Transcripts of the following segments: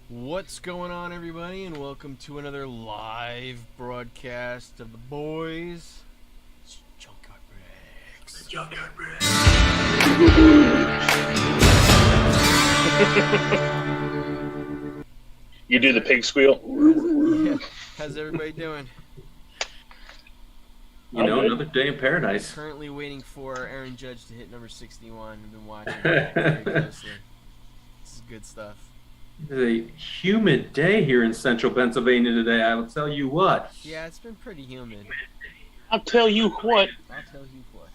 What's going on, everybody, and welcome to another live broadcast of the boys. It's Junkyard Breaks. Junkyard Breaks. You do the pig squeal. Yeah. How's everybody doing? Another day in paradise. Currently waiting for Aaron Judge to hit number 61. I've been watching very closely. This is good stuff. It's a humid day here in central Pennsylvania today, I will tell you what. Yeah, it's been pretty humid. I'll tell you what. I'll tell you what.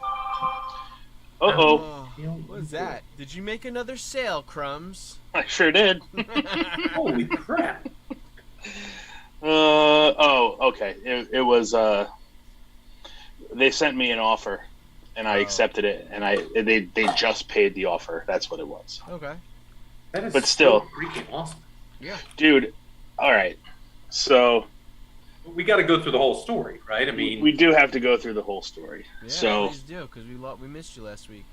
Uh-oh. What is that? Did you make another sale, Crumbs? I sure did. Holy crap. Okay. It was, they sent me an offer, and I accepted it, and they just paid the offer. That's what it was. Okay. That is But still. freaking awesome. Yeah. Dude, all right. So We got to go through the whole story, right? I mean, we do have to go through the whole story. Yeah, So please do, because we missed you last week.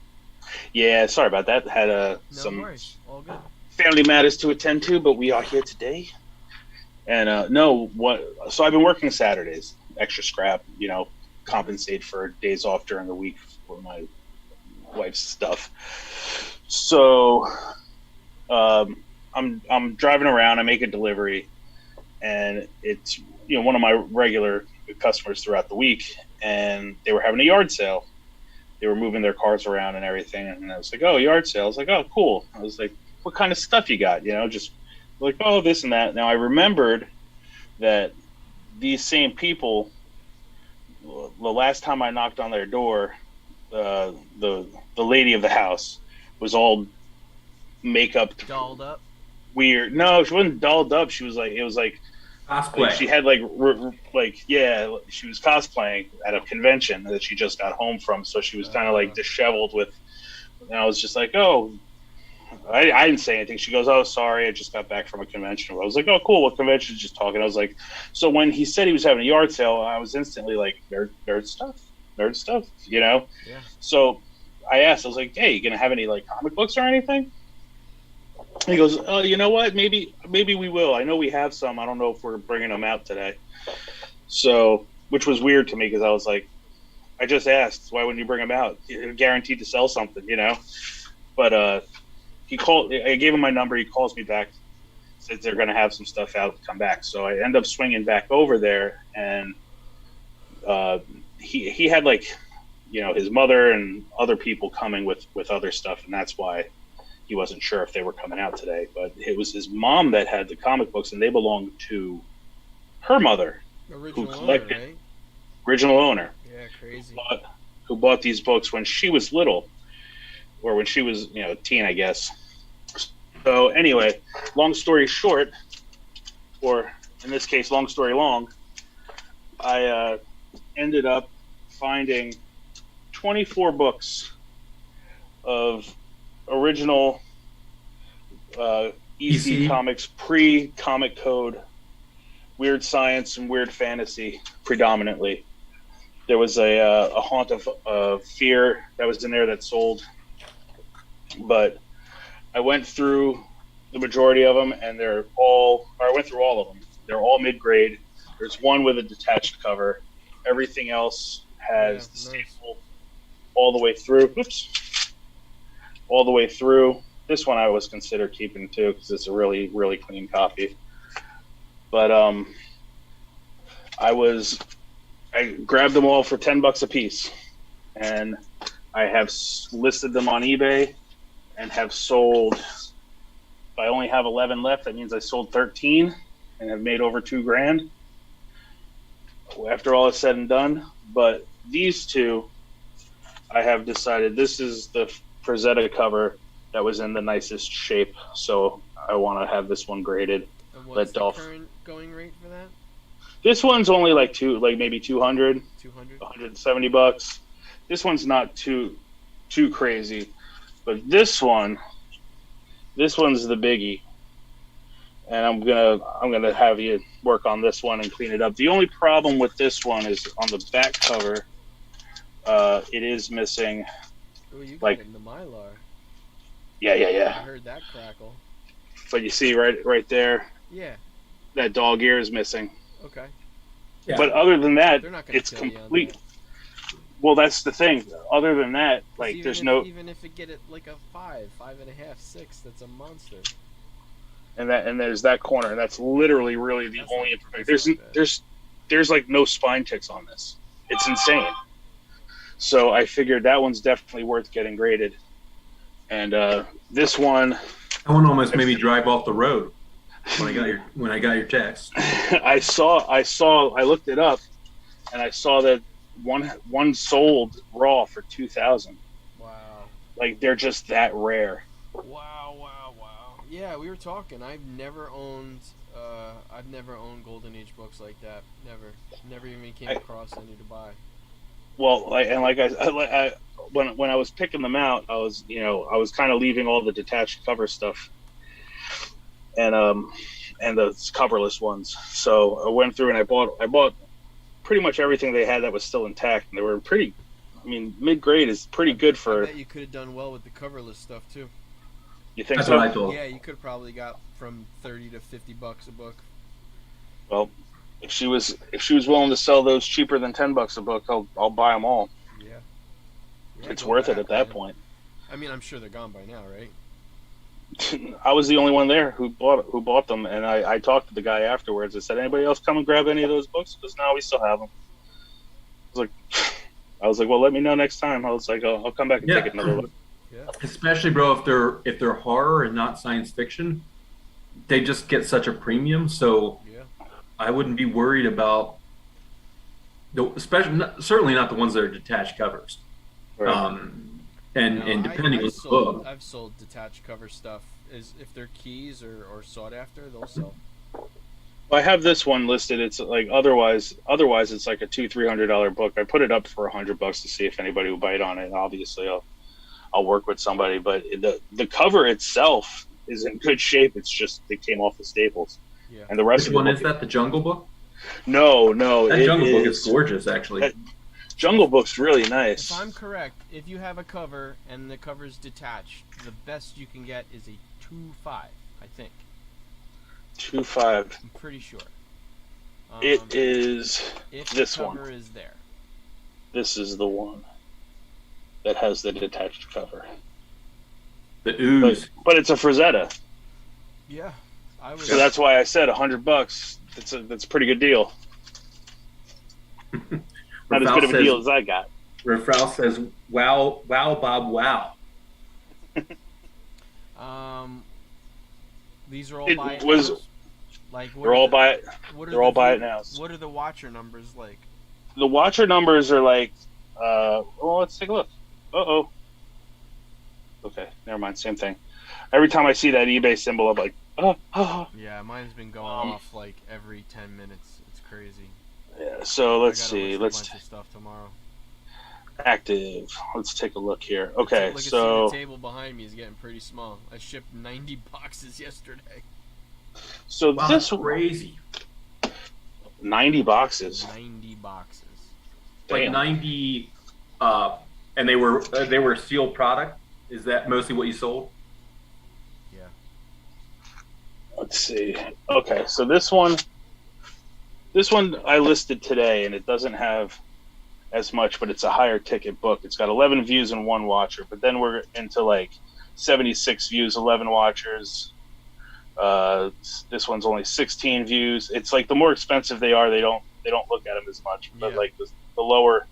yeah, sorry about that. Had No some worries. All good. family matters to attend to, but we are here today. And so I've been working Saturdays, extra scrap, compensate for days off during the week for my wife's stuff. So I'm driving around, I make a delivery, and it's one of my regular customers throughout the week, and they were having a yard sale. They were moving their cars around and everything, and I was like, "Oh, yard sale!" I was like, "Oh, cool." I was like, "What kind of stuff you got?" Just like, "Oh, this and that." Now I remembered that these same people, the last time I knocked on their door, the lady of the house was all makeup Dolled up. weird. No, she wasn't dolled up. She was like, it was like cosplay. she had she was cosplaying at a convention that she just got home from, so she was kind of like disheveled with. And I was just like, oh, I didn't say anything. She goes, oh, sorry, I just got back from a convention. I was like, oh, cool, what convention? Just talking. I was like, so when he said he was having a yard sale, I was instantly like, nerd stuff. Yeah. So I asked, I was like, hey, you gonna have any like comic books or anything? He goes, oh, you know what? Maybe we will. I know we have some. I don't know if we're bringing them out today. So, which was weird to me because I was like, I just asked, why wouldn't you bring them out? You're guaranteed to sell something, But he called. I gave him my number. He calls me back, says they're going to have some stuff out to come back. So I end up swinging back over there, and he had like, his mother and other people coming with other stuff, and that's why he wasn't sure if they were coming out today. But it was his mom that had the comic books, and they belonged to her mother, Original who collected owner, right? original owner, Yeah, crazy. who bought these books when she was little, or when she was a teen, I guess. So anyway, long story short, or in this case, long story long, I ended up finding 24 books of original EC Comics pre-comic code, weird science and weird fantasy predominantly. There was a Haunt of Fear that was in there that sold, but I went through the majority of them, and I went through all of them. They're all mid-grade. There's one with a detached cover. Everything else has the staple all the way through. Oops. All the way through. This one I was consider keeping too because it's a really, really clean copy. But I grabbed them all for $10 a piece, and I have listed them on eBay and have sold. If I only have 11 left, that means I sold 13 and have made over $2,000 after all is said and done. But these two, I have decided this is the Frazetta cover that was in the nicest shape, so I want to have this one graded. And what's the current going rate for that? This one's only maybe 200, 200, $170. This one's not too crazy, but this one's the biggie, and I'm gonna have you work on this one and clean it up. The only problem with this one is on the back cover. It is missing. Oh, you got like it in the Mylar. Yeah. I heard that crackle. but you see right there, Yeah. that dog ear is missing. Okay. Yeah. But other than that, They're not gonna it's kill you on complete. that. Well, that's the thing. Other than that, 'Cause like, even there's if, no, even if it get it like a 5.5, 6, that's a monster. and there's that corner, and that's literally really the That's only not- imperfect. that's not bad. There's like no spine ticks on this. It's insane. So I figured that one's definitely worth getting graded. And this one, That one almost made me drive off the road when I got your text. I looked it up, and I saw that one sold raw for 2,000. Wow. Like, they're just that rare. Wow. Yeah, we were talking. I've never owned Golden Age books like that. Never even came across any to buy. Well, when I was picking them out, I was kind of leaving all the detached cover stuff, and the coverless ones. So I went through and I bought pretty much everything they had that was still intact, and they were pretty. I mean, mid grade is pretty good for. I bet you could have done well with the coverless stuff too. You think That's so? what I thought. Yeah, you could probably got from $30 to $50 a book. Well, if she was willing to sell those cheaper than $10 a book, I'll buy them all. Yeah. It's go worth it back, at that man. point. I mean, I'm sure they're gone by now, right? I was the only one there who bought them, and I talked to the guy afterwards. I said, "Anybody else come and grab any of those books?" Because no, we still have them. I was like, well, let me know next time. I was like, I'll come back and take another look. Yeah. Especially, bro, if they're horror and not science fiction, they just get such a premium. So Yeah. I wouldn't be worried about certainly not the ones that are detached covers. Right. And depending on the book, I've sold detached cover stuff. If they're keys or sought after, they'll sell. I have this one listed. It's like otherwise it's like a $200-300 book. I put it up for $100 to see if anybody will bite on it. Obviously, I'll work with somebody, but the cover itself is in good shape. It's just it came off the staples. Yeah. And the rest which of the one book, is that? The Jungle Book? No, That Jungle Book is gorgeous, actually. that Jungle Book's really nice. If I'm correct, if you have a cover and the cover's detached, the best you can get is a 2.5, I think. 2.5. I'm pretty sure. It is if this the one. cover is there. This is the one that has the detached cover. The Ooze. But it's a Frazetta. Yeah. So that's why I said $100. That's a pretty good deal. Not as good of a deal as I got. Ralph says, "Wow, Bob, wow." These are all It buy it was- nows? Like They're all buy it. What are They're all the buy view- it now. What are the watcher numbers like? The watcher numbers are like, well, let's take a look. Uh-oh. Okay, never mind. Same thing. Every time I see that eBay symbol, I'm like, oh. Yeah, mine's been going off like every 10 minutes. It's crazy. Yeah, so let's I gotta see. list Let's a bunch of stuff tomorrow. active. Let's take a look here. Okay, Look, so the table behind me is getting pretty small. I shipped 90 boxes yesterday. so Wow, this that's crazy. 90 boxes. 90 boxes. Like Damn. 90, and they were sealed product. Is that mostly what you sold? Yeah. Let's see. Okay, so this one I listed today, and it doesn't have as much, but it's a higher ticket book. It's got 11 views and 1 watcher, but then we're into like 76 views, 11 watchers. This one's only 16 views. It's like the more expensive they are, they don't look at them as much. But Yeah. like the lower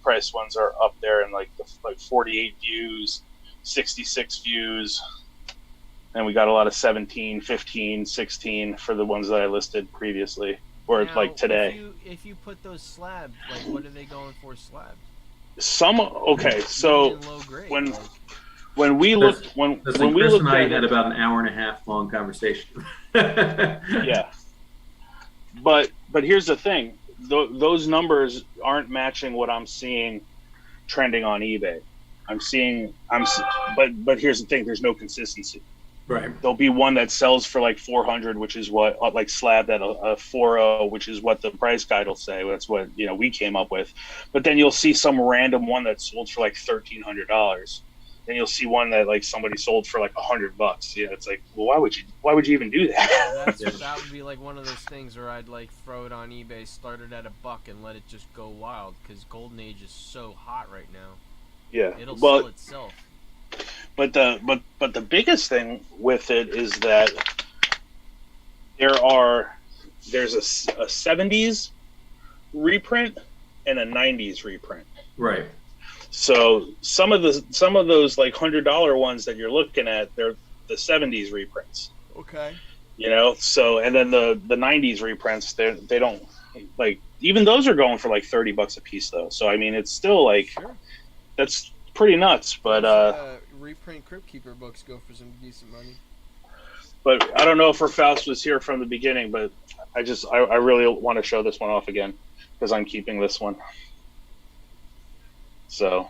price ones are up there, and like 48 views, 66 views. And we got a lot of 17, 15, 16 for the ones that I listed previously, or Now, like today. If you put those slabs, like what are they going for slab? Okay, so Medium, low grade, when- like, when we looked when Listen, we Chris looked and I at had it, about an hour and a half long conversation. yeah. But here's the thing: those numbers aren't matching what I'm seeing trending on eBay. But here's the thing: there's no consistency. Right. There'll be one that sells for like 400, which is what like slab that a 40, which is what the price guide will say. That's what we came up with. But then you'll see some random one that sold for like $1,300. then you'll see one that like somebody sold for like $100. Yeah, it's like, well, why would you even do that? That would be like one of those things where I'd like throw it on eBay, start it at $1, and let it just go wild because Golden Age is so hot right now. Yeah, It'll sell itself. But the biggest thing with it is that there's a 70s reprint and a 90s reprint. Right. So some of those like $100 ones that you're looking at, they're the 70s reprints. Okay. You know, so and then the 90s reprints, they don't like, even those are going for like $30 a piece though. So I mean, it's still like, sure, that's pretty nuts. But reprint Crypt Keeper books go for some decent money. But I don't know if Faust was here from the beginning, but I really want to show this one off again because I'm keeping this one. So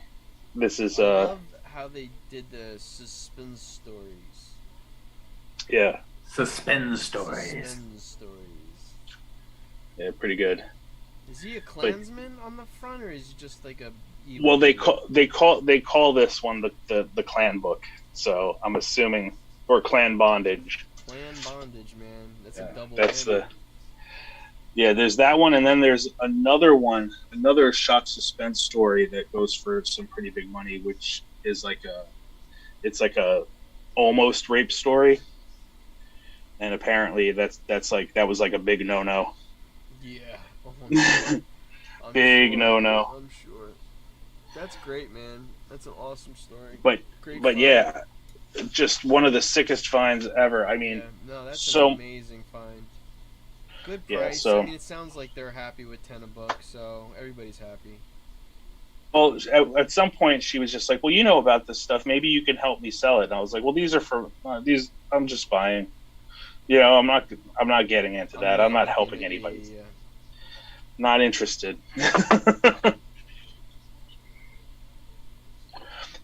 this is I love how they did the suspense stories. Yeah. Suspense stories. Suspense stories. Yeah, pretty good. Is he a Klansman on the front, or is he just like a evil Well, they call this one the Clan book. So I'm assuming, or Clan Bondage. Clan Bondage, man. That's a double. That's there's that one, and then there's another one, another shock suspense story that goes for some pretty big money, which is like a almost rape story, and apparently that was like a big no. Yeah. Big no. I'm sure. That's great, man. That's an awesome story. But yeah, just one of the sickest finds ever. I mean, that's an amazing find. Good price. Yeah, so, I mean, it sounds like they're happy with $10 a book, so everybody's happy. Well, at some point she was just like, "Well, you know about this stuff. Maybe you can help me sell it." And I was like, "Well, these are for these. I'm just buying. You know, I'm not getting into that. I'm not helping anybody. Yeah. Not interested."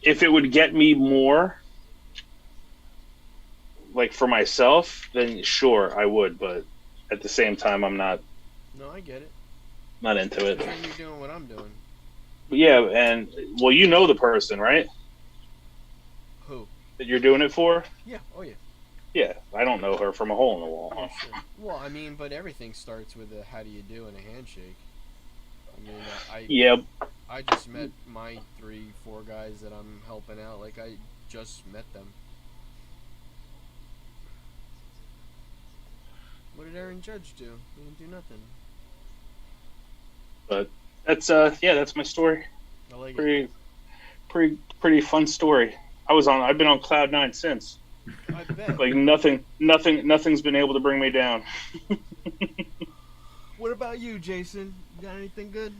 If it would get me more, like for myself, then sure I would. But at the same time, I'm not. No, I get it. Not into it. You're doing what I'm doing. But yeah, and well, you know the person, right? Who? That you're doing it for? Yeah. Oh yeah. Yeah, I don't know her from a hole in the wall. Oh, sure. Well, I mean, but everything starts with a "how do you do" and a handshake. I mean, I just met my 3-4 guys that I'm helping out. Like I just met them. What did Aaron Judge do? He didn't do nothing. But that's my story. I like it. Pretty fun story. I've been on cloud 9 since. I bet. Like nothing's been able to bring me down. What about you, Jason? You got anything good?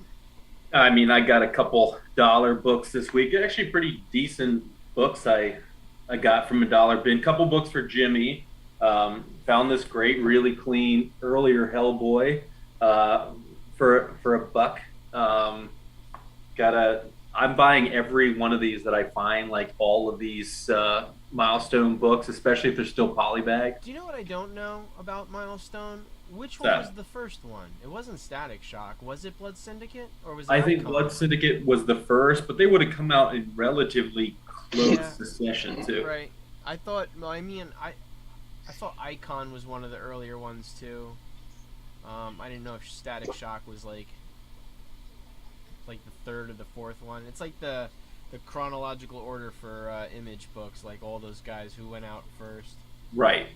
I mean, I got a couple dollar books this week. Actually, pretty decent books I got from a dollar bin. Couple books for Jimmy. Found this great, really clean earlier Hellboy for $1. I'm buying every one of these that I find, like all of these Milestone books, especially if they're still polybagged. Do you know what I don't know about Milestone? Which one was the first one? It wasn't Static Shock. Was it Blood Syndicate? Or was it I think Blood Syndicate was the first, but they would have come out in relatively close succession too. Right. I thought Icon was one of the earlier ones too. I didn't know if Static Shock was like the third or the fourth one. It's like the chronological order for Image books, like all those guys who went out first. Right.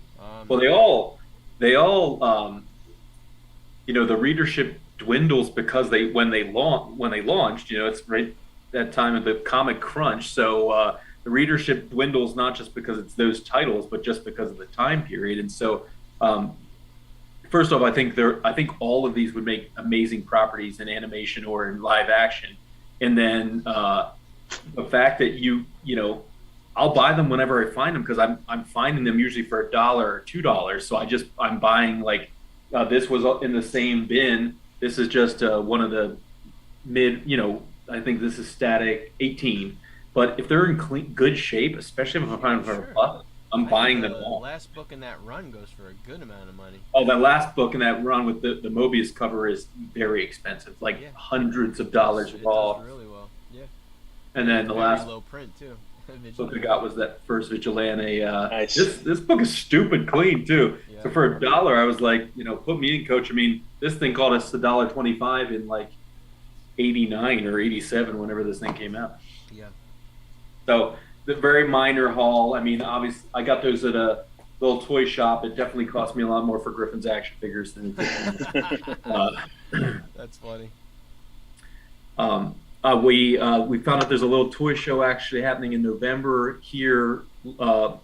Well, they all the readership dwindles because when they launched, it's right that time of the comic crunch. So the readership dwindles not just because it's those titles, but just because of the time period. And so, first off, I think all of these would make amazing properties in animation or in live action. And then the fact that I'll buy them whenever I find them because I'm finding them usually for $1 or $2. So I'm buying this was in the same bin. This is just one of the mid. I think this is Static 18. But if they're in good shape, especially if I'm finding them for $1, I'm buying them all. The last book in that run goes for a good amount of money. Oh, that last book in that run with the Mobius cover is very expensive, hundreds of dollars involved. It does really well, yeah. And then the last low print too. book I got was that first Vigilante. Nice. This book is stupid clean too. Yeah. So for $1, I was like, put me in, coach. I mean, this thing cost us $1.25 in like '89 or '87, whenever this thing came out. Yeah. So the very minor haul. I mean, obviously, I got those at a little toy shop. It definitely cost me a lot more for Griffin's action figures than it did. That's funny. We found out there's a little toy show actually happening in November here,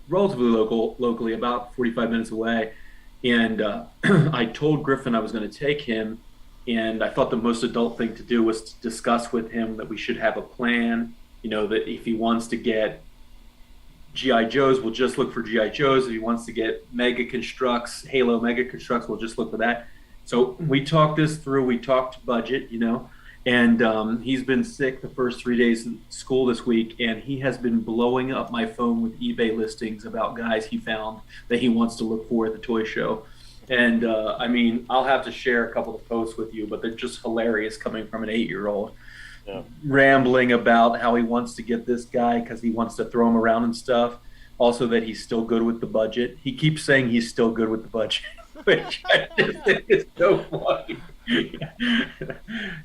relatively locally, about 45 minutes away. And I told Griffin I was going to take him, and I thought the most adult thing to do was to discuss with him that we should have a plan. That if he wants to get G.I. Joes, we'll just look for G.I. Joes. If he wants to get Mega Constructs, Halo Mega Constructs, we'll just look for that. So we talked this through. We talked budget, and he's been sick the first 3 days of school this week, and he has been blowing up my phone with eBay listings about guys he found that he wants to look for at the toy show. And I mean, I'll have to share a couple of posts with you, but they're just hilarious coming from an 8-year-old. Yeah. Rambling about how he wants to get this guy because he wants to throw him around and stuff. Also that he's still good with the budget. He keeps saying he's still good with the budget, which I just think is so funny.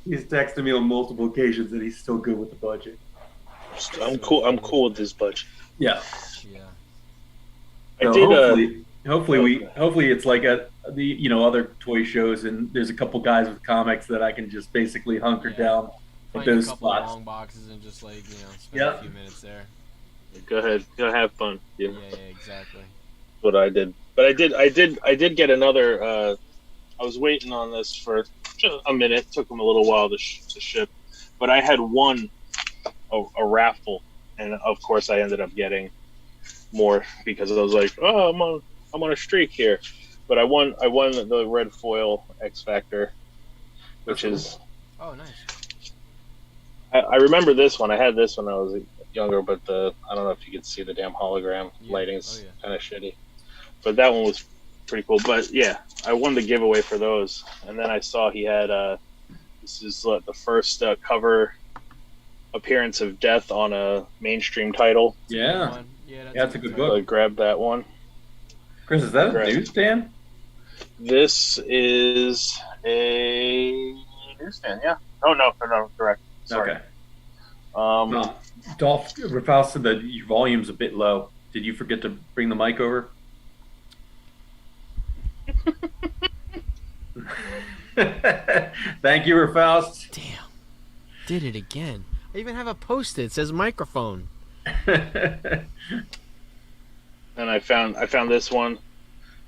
He's texted me on multiple occasions that he's still good with the budget. I'm cool with this budget. Yeah. Yeah. So hopefully it's like the other toy shows, and there's a couple guys with comics that I can just basically hunker down at Find a those couple spots. long boxes and just spend a few minutes there. Go ahead, go have fun. Yeah, exactly. What I did, but I did get another. I was waiting on this for just a minute. It took them a little while to ship, but I had won a raffle, and of course I ended up getting more because I was like, oh, I'm on a streak here. But I won the red foil X Factor, which is. Oh, nice. I remember this one. I had this when I was younger, but I don't know if you could see the damn hologram. Lighting's kind of shitty. But that one was pretty cool. But yeah, I won the giveaway for those, and then I saw he had this is the first cover appearance of Death on a mainstream title. Yeah, that's a good book. I grabbed that one. Chris, is that a newsstand? This is a newsstand. Yeah. Oh no, correct. Sorry. Okay. Dolph Rafal said that your volume's a bit low. Did you forget to bring the mic over? Thank you, Rafal. Damn. Did it again. I even have a post-it. It says microphone. And I found this one,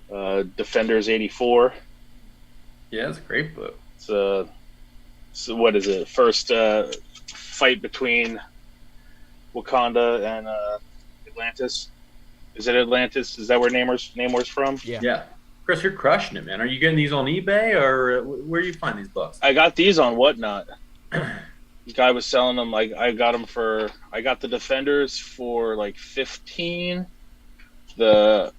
Defenders '84. Yeah, it's a great book. So what is it? First fight between Wakanda and Atlantis. Is it Atlantis? Is that where Namor's from? Yeah. Chris, you're crushing it, man. Are you getting these on eBay, or where do you find these books? I got these on Whatnot. The guy was selling them. I got them for. I got the Defenders for like 15. The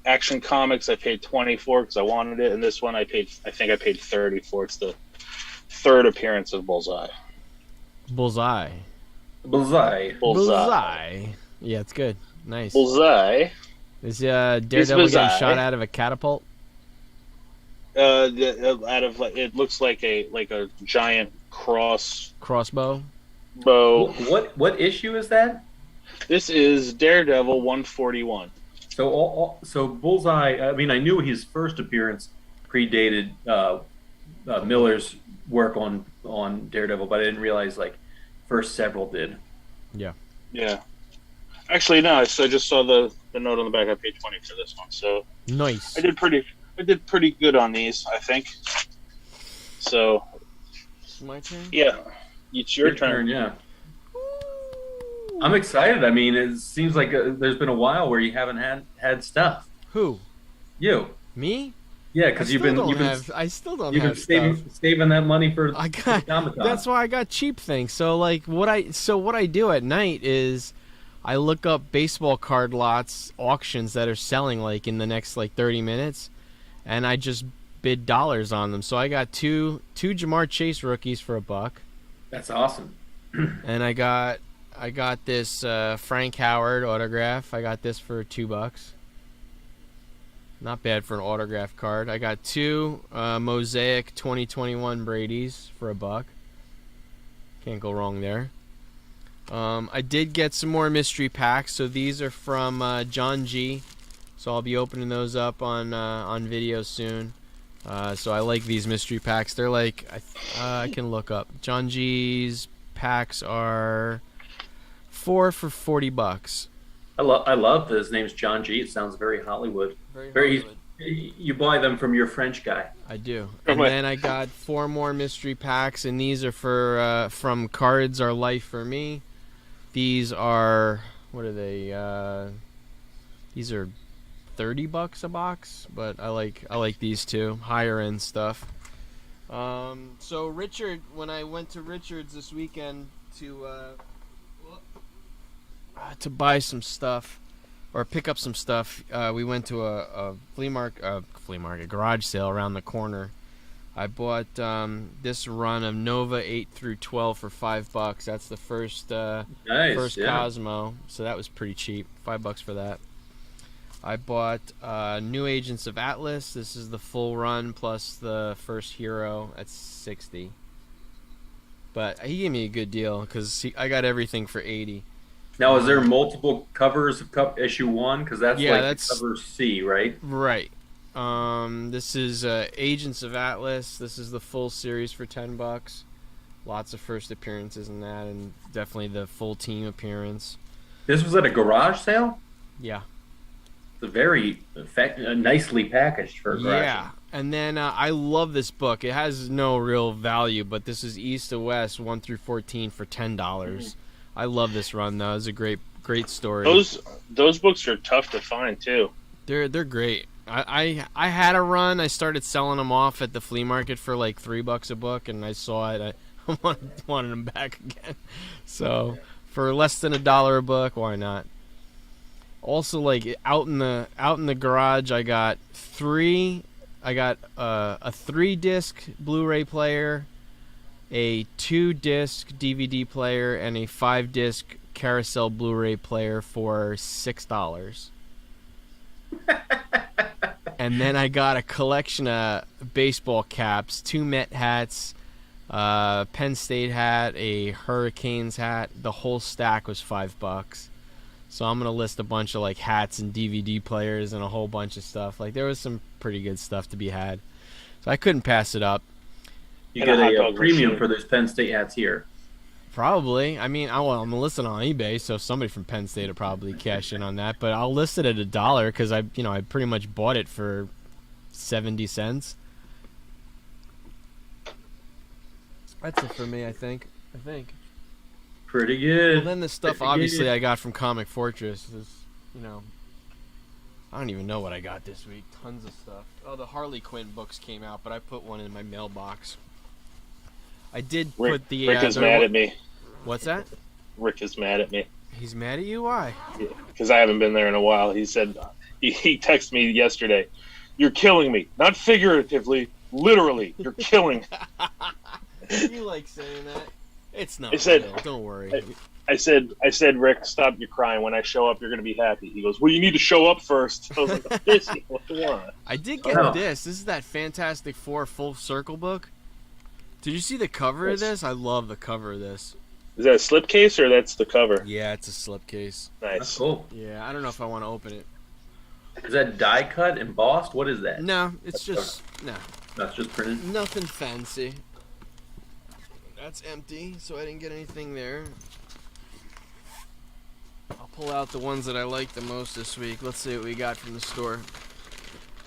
Action Comics I paid 24 because I wanted it, and this one I think I paid 30 for. It's the third appearance of Bullseye. Bullseye. Yeah, it's good. Nice. Bullseye. Is Daredevil getting shot out of a catapult? Out of it looks like a giant crossbow. What issue is that? This is Daredevil 141. So Bullseye. I mean, I knew his first appearance predated Miller's work on Daredevil, but I didn't realize first several did. Yeah. Yeah. Actually, no. I just saw the note on the back. I paid 20 for this one, so nice. I did pretty good on these, I think. So. My turn. Yeah, it's your turn. Yeah. I'm excited. I mean, it seems like there's been a while where you haven't had stuff. Who? You. Me? Yeah, because I still don't have stuff. Saving that money for Comic-Con. That's why I got cheap things. So what I do at night is I look up baseball card lots auctions that are selling in the next 30 minutes, and I just bid dollars on them. So I got two Jamar Chase rookies for $1. That's awesome. And I got I got this Frank Howard autograph. I got this for $2. Not bad for an autograph card. I got 2 Mosaic 2021 Brady's for $1. Can't go wrong there. I did get some more mystery packs. So these are from John G. So I'll be opening those up on video soon. So I like these mystery packs. They're like, I can look up. John G's packs are 4 for $40. I love that his name's John G. It sounds very Hollywood. Very Hollywood. You buy them from your French guy. I do. And then I got 4 more mystery packs, and these are for from Cards Are Life for Me. These are, what are they? These are $30 a box, but I like these too, higher end stuff. So Richard, when I went to Richard's this weekend to buy some stuff or pick up some stuff, we went to a flea market garage sale around the corner. I bought this run of Nova 8 through 12 for $5. That's the first Nice, yeah. Cosmo, so that was pretty cheap. $5 for that. I bought New Agents of Atlas. This is the full run plus the first hero at $60. But he gave me a good deal because I got everything for $80. Now, is there multiple covers of issue 1? Because that's that's cover C, right? Right. This is Agents of Atlas. This is the full series for $10. Lots of first appearances in that, and definitely the full team appearance. This was at a garage sale? Yeah. It's a very nicely packaged for a garage Yeah. And then I love this book. It has no real value, but this is East to West 1 through 14 for $10. I love this run though. It's a great story. Those books are tough to find too. They're great. I had a run. I started selling them off at the flea market for like $3 a book, and I saw it. I wanted them back again. So for less than $1 a book, why not? Also, like out in the garage, I got a 3-disc Blu-ray player, a 2-disc DVD player, and a 5-disc carousel Blu-ray player for $6. And then I got a collection of baseball caps, 2 Met hats, Penn State hat, a Hurricanes hat. The whole stack was $5. So I'm gonna list a bunch of like hats and DVD players and a whole bunch of stuff. Like there was some pretty good stuff to be had, so I couldn't pass it up. You get a premium for those Penn State hats here. Probably. I mean, I'm gonna list it on eBay, so somebody from Penn State will probably cash in on that. But I'll list it at $1 because I pretty much bought it for 70 cents. That's it for me, I think. Pretty good. Well, then the stuff obviously I got from Comic Fortress is, I don't even know what I got this week. Tons of stuff. Oh, the Harley Quinn books came out, but I put one in my mailbox. I did put the... Rick is mad at me. What's that? Rick is mad at me. He's mad at you? Why? Because I haven't been there in a while. He said, he texted me yesterday, "You're killing me. Not figuratively, literally. You're killing me." You like saying that? It's not real. Don't worry. I said, Rick, stop your crying. When I show up, you're going to be happy. He goes, well, you need to show up first. I was like, what do you want? I did get this. This is that Fantastic Four full circle book. Did you see the cover of this? I love the cover of this. Is that a slipcase or that's the cover? Yeah, it's a slipcase. Nice. That's cool. Yeah, I don't know if I want to open it. Is that die cut, embossed? What is that? No, it's just... No. That's just printed? Nothing fancy. That's empty, so I didn't get anything there. I'll pull out the ones that I like the most this week. Let's see what we got from the store.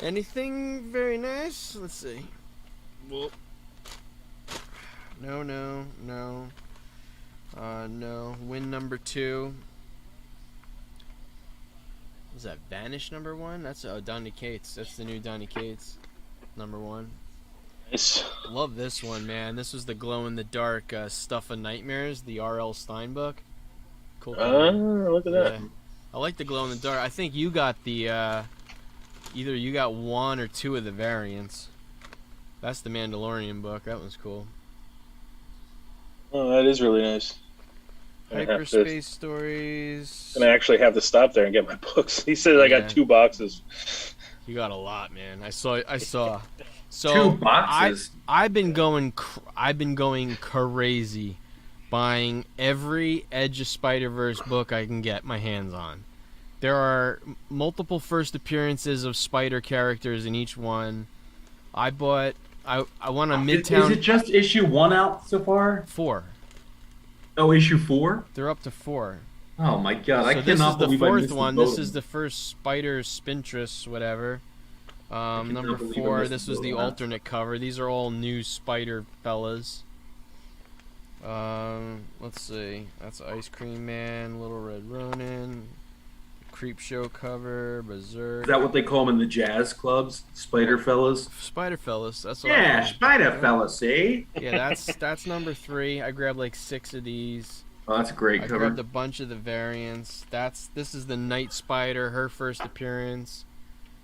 Anything very nice? Let's see. Well, no. No. Win number 2. Was that Vanish number 1? That's Donny Cates. That's the new Donny Cates number 1. Nice. Love this one, man. This was the glow-in-the-dark Stuff of Nightmares, the R.L. Stein book. Cool. Look at that. I like the glow-in-the-dark. I think you got the... either you got 1 or 2 of the variants. That's the Mandalorian book. That one's cool. Oh, that is really nice. Hyperspace Stories. And I actually have to stop there and get my books. He said I got 2 boxes. You got a lot, man. I saw. So 2 boxes. I've been going crazy, buying every Edge of Spider-Verse book I can get my hands on. There are multiple first appearances of Spider characters in each one. I went on Midtown. Is it just issue 1 out so far? 4. Oh, issue 4? They're up to 4. Oh my god! So I cannot believe I missed the 4th one. the This is the first Spider Spintress, whatever. Number 4. This was the alternate cover. These are all new Spider fellas. Let's see. That's Ice Cream Man, Little Red Ronin, Creep Show cover, Berserk. Is that what they call them in the jazz clubs? Spider fellas? Spider fellas. That's what Yeah, Spider fellas, eh? Yeah, that's number 3. I grabbed like 6 of these. Oh, that's a great I cover. grabbed a bunch of the variants. This is the Night Spider, her first appearance.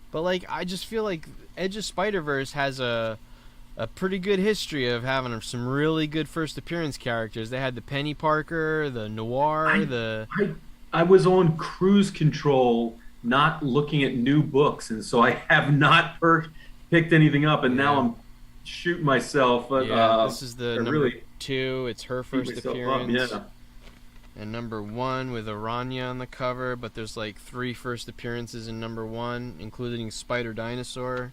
But like, I just feel like Edge of Spider-Verse has a pretty good history of having some really good first appearance characters. They had the Penny Parker, the Noir, I was on cruise control, not looking at new books, and so I have not picked anything up, and now I'm shooting myself. This is the number really 2. It's her first appearance. Yeah. And number 1 with Aranya on the cover, but there's like 3 first appearances in number 1, including Spider Dinosaur.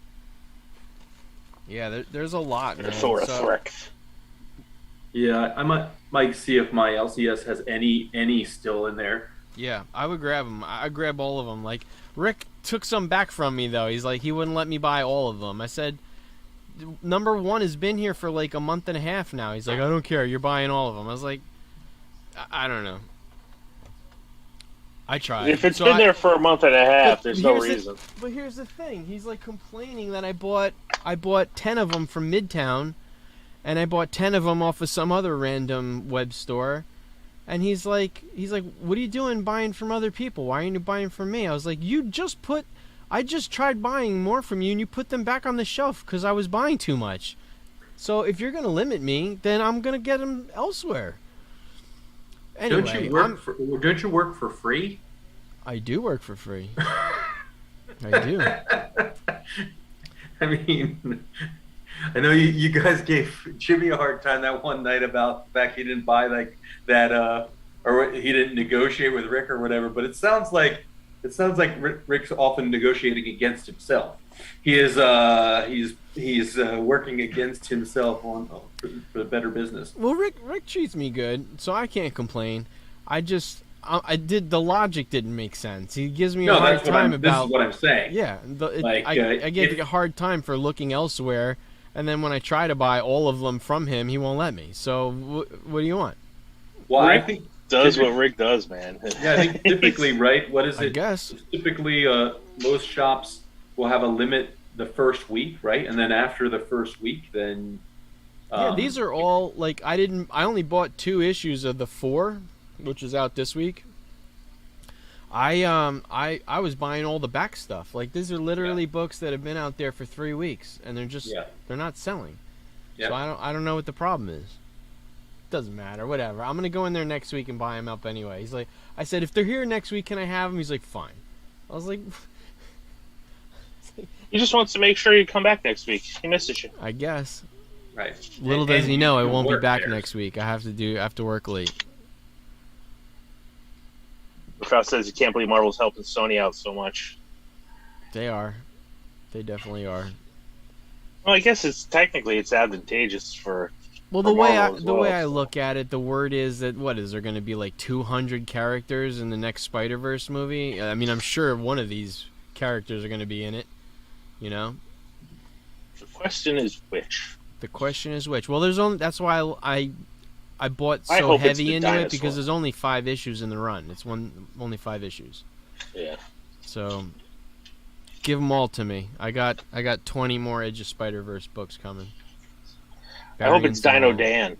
Yeah, there's a lot, man. Yeah, I might see if my LCS has any still in there. Yeah, I would grab them. I grab all of them. Like, Rick took some back from me, though. He's like, he wouldn't let me buy all of them. I said, number 1 has been here for like a month and a half now. He's like, I don't care. You're buying all of them. I was like, I don't know. I tried. If it's been there for a month and a half, there's no reason. But here's the thing. He's like complaining that I bought 10 of them from Midtown, and I bought 10 of them off of some other random web store. And he's like, what are you doing buying from other people? Why aren't you buying from me? I was like, I just tried buying more from you, and you put them back on the shelf because I was buying too much. So if you're going to limit me, then I'm going to get them elsewhere. Anyway, don't you work for free? I do work for free. I do. I mean, I know you guys gave Jimmy a hard time that one night about the fact he didn't buy like that, or he didn't negotiate with Rick or whatever. But it sounds like Rick's often negotiating against himself. He is he's working against himself for the better business. Well, Rick treats me good, so I can't complain. I did the logic didn't make sense. He gives me a hard time about. This is what I'm saying. Yeah, I get a hard time for looking elsewhere, and then when I try to buy all of them from him, he won't let me. So what do you want? Well, Rick I think does what Rick does, man. Yeah, I think typically, right? What is it? I guess Typically, most shops will have a limit the first week, right? And then after the first week, then yeah, these are all like I only bought 2 issues of the 4, which is out this week. I was buying all the back stuff. Like, these are literally books that have been out there for 3 weeks, and they're not selling. Yeah. So I don't know what the problem is. Doesn't matter, whatever. I'm gonna go in there next week and buy them up anyway. He's like, I said, if they're here next week, can I have them? He's like, fine. I was like, he just wants to make sure you come back next week. He misses you. I guess. Right. Little does he know, I won't be back next week. I have to work late. Kraus says he can't believe Marvel's helping Sony out so much. They are. They definitely are. Well, I guess it's advantageous for. Well, the way I look at it, the word is that there going to be like 200 characters in the next Spider-Verse movie? I mean, I'm sure one of these characters are going to be in it. You know. The question is which. Well, that's why I bought so heavy into it, because there's only 5 issues in the run. It's only 5 issues. Yeah. So give them all to me. I got 20 more Edge of Spider-Verse books coming. I hope it's Dino Dan.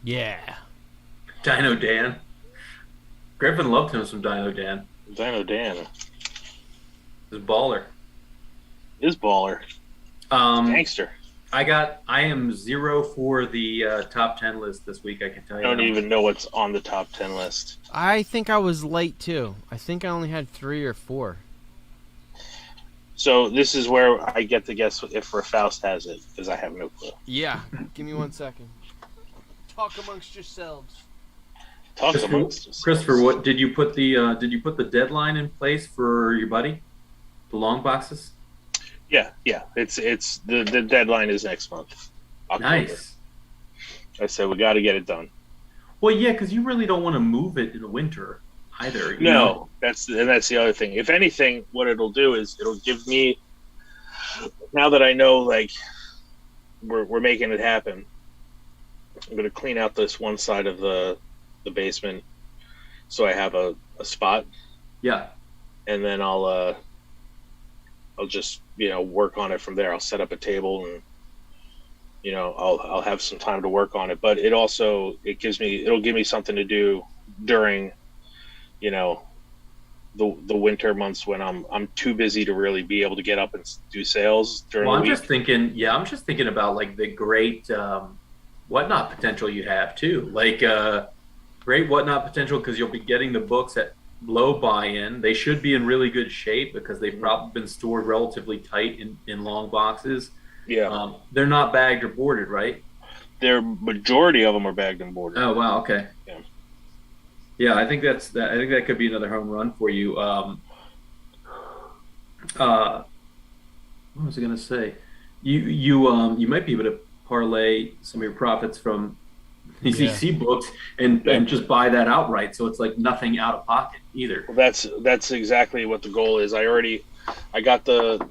Yeah. Dino Dan. Griffin loved him some Dino Dan. Dino Dan. He's baller. Is baller. Gangster. I am 0 for the top 10 list this week. I can tell I you. don't that. even know what's on the top 10 list. I think I was late too. I think I only had 3 or 4. So this is where I get to guess if Faust has it, because I have no clue. Yeah. Give me 1 second. Talk amongst yourselves. Talk amongst us. Christopher, what did you put the deadline in place for your buddy? The long boxes? Yeah. It's the deadline is next month. October. Nice. I said we got to get it done. Well, yeah, because you really don't want to move it in the winter either. You No, know? that's the other thing. If anything, what it'll do is it'll give me, now that I know like we're making it happen, I'm gonna clean out this one side of the basement so I have a spot. Yeah. And then I'll just work on it from there. I'll set up a table and I'll have some time to work on it. But it'll give me something to do during the winter months when I'm too busy to really be able to get up and do sales during the week. I'm just thinking about like the great whatnot potential you have too. Like great whatnot potential because you'll be getting the books at low buy-in. They should be in really good shape because they've probably been stored relatively tight in long boxes. Yeah. They're not bagged or boarded, right? Their majority of them are bagged and boarded. Oh wow, okay. Yeah. Yeah, I think that could be another home run for you. What was I gonna say? You might be able to parlay some of your profits from these EC books and just buy that outright, so it's like nothing out of pocket either. Well, that's exactly what the goal is. I got the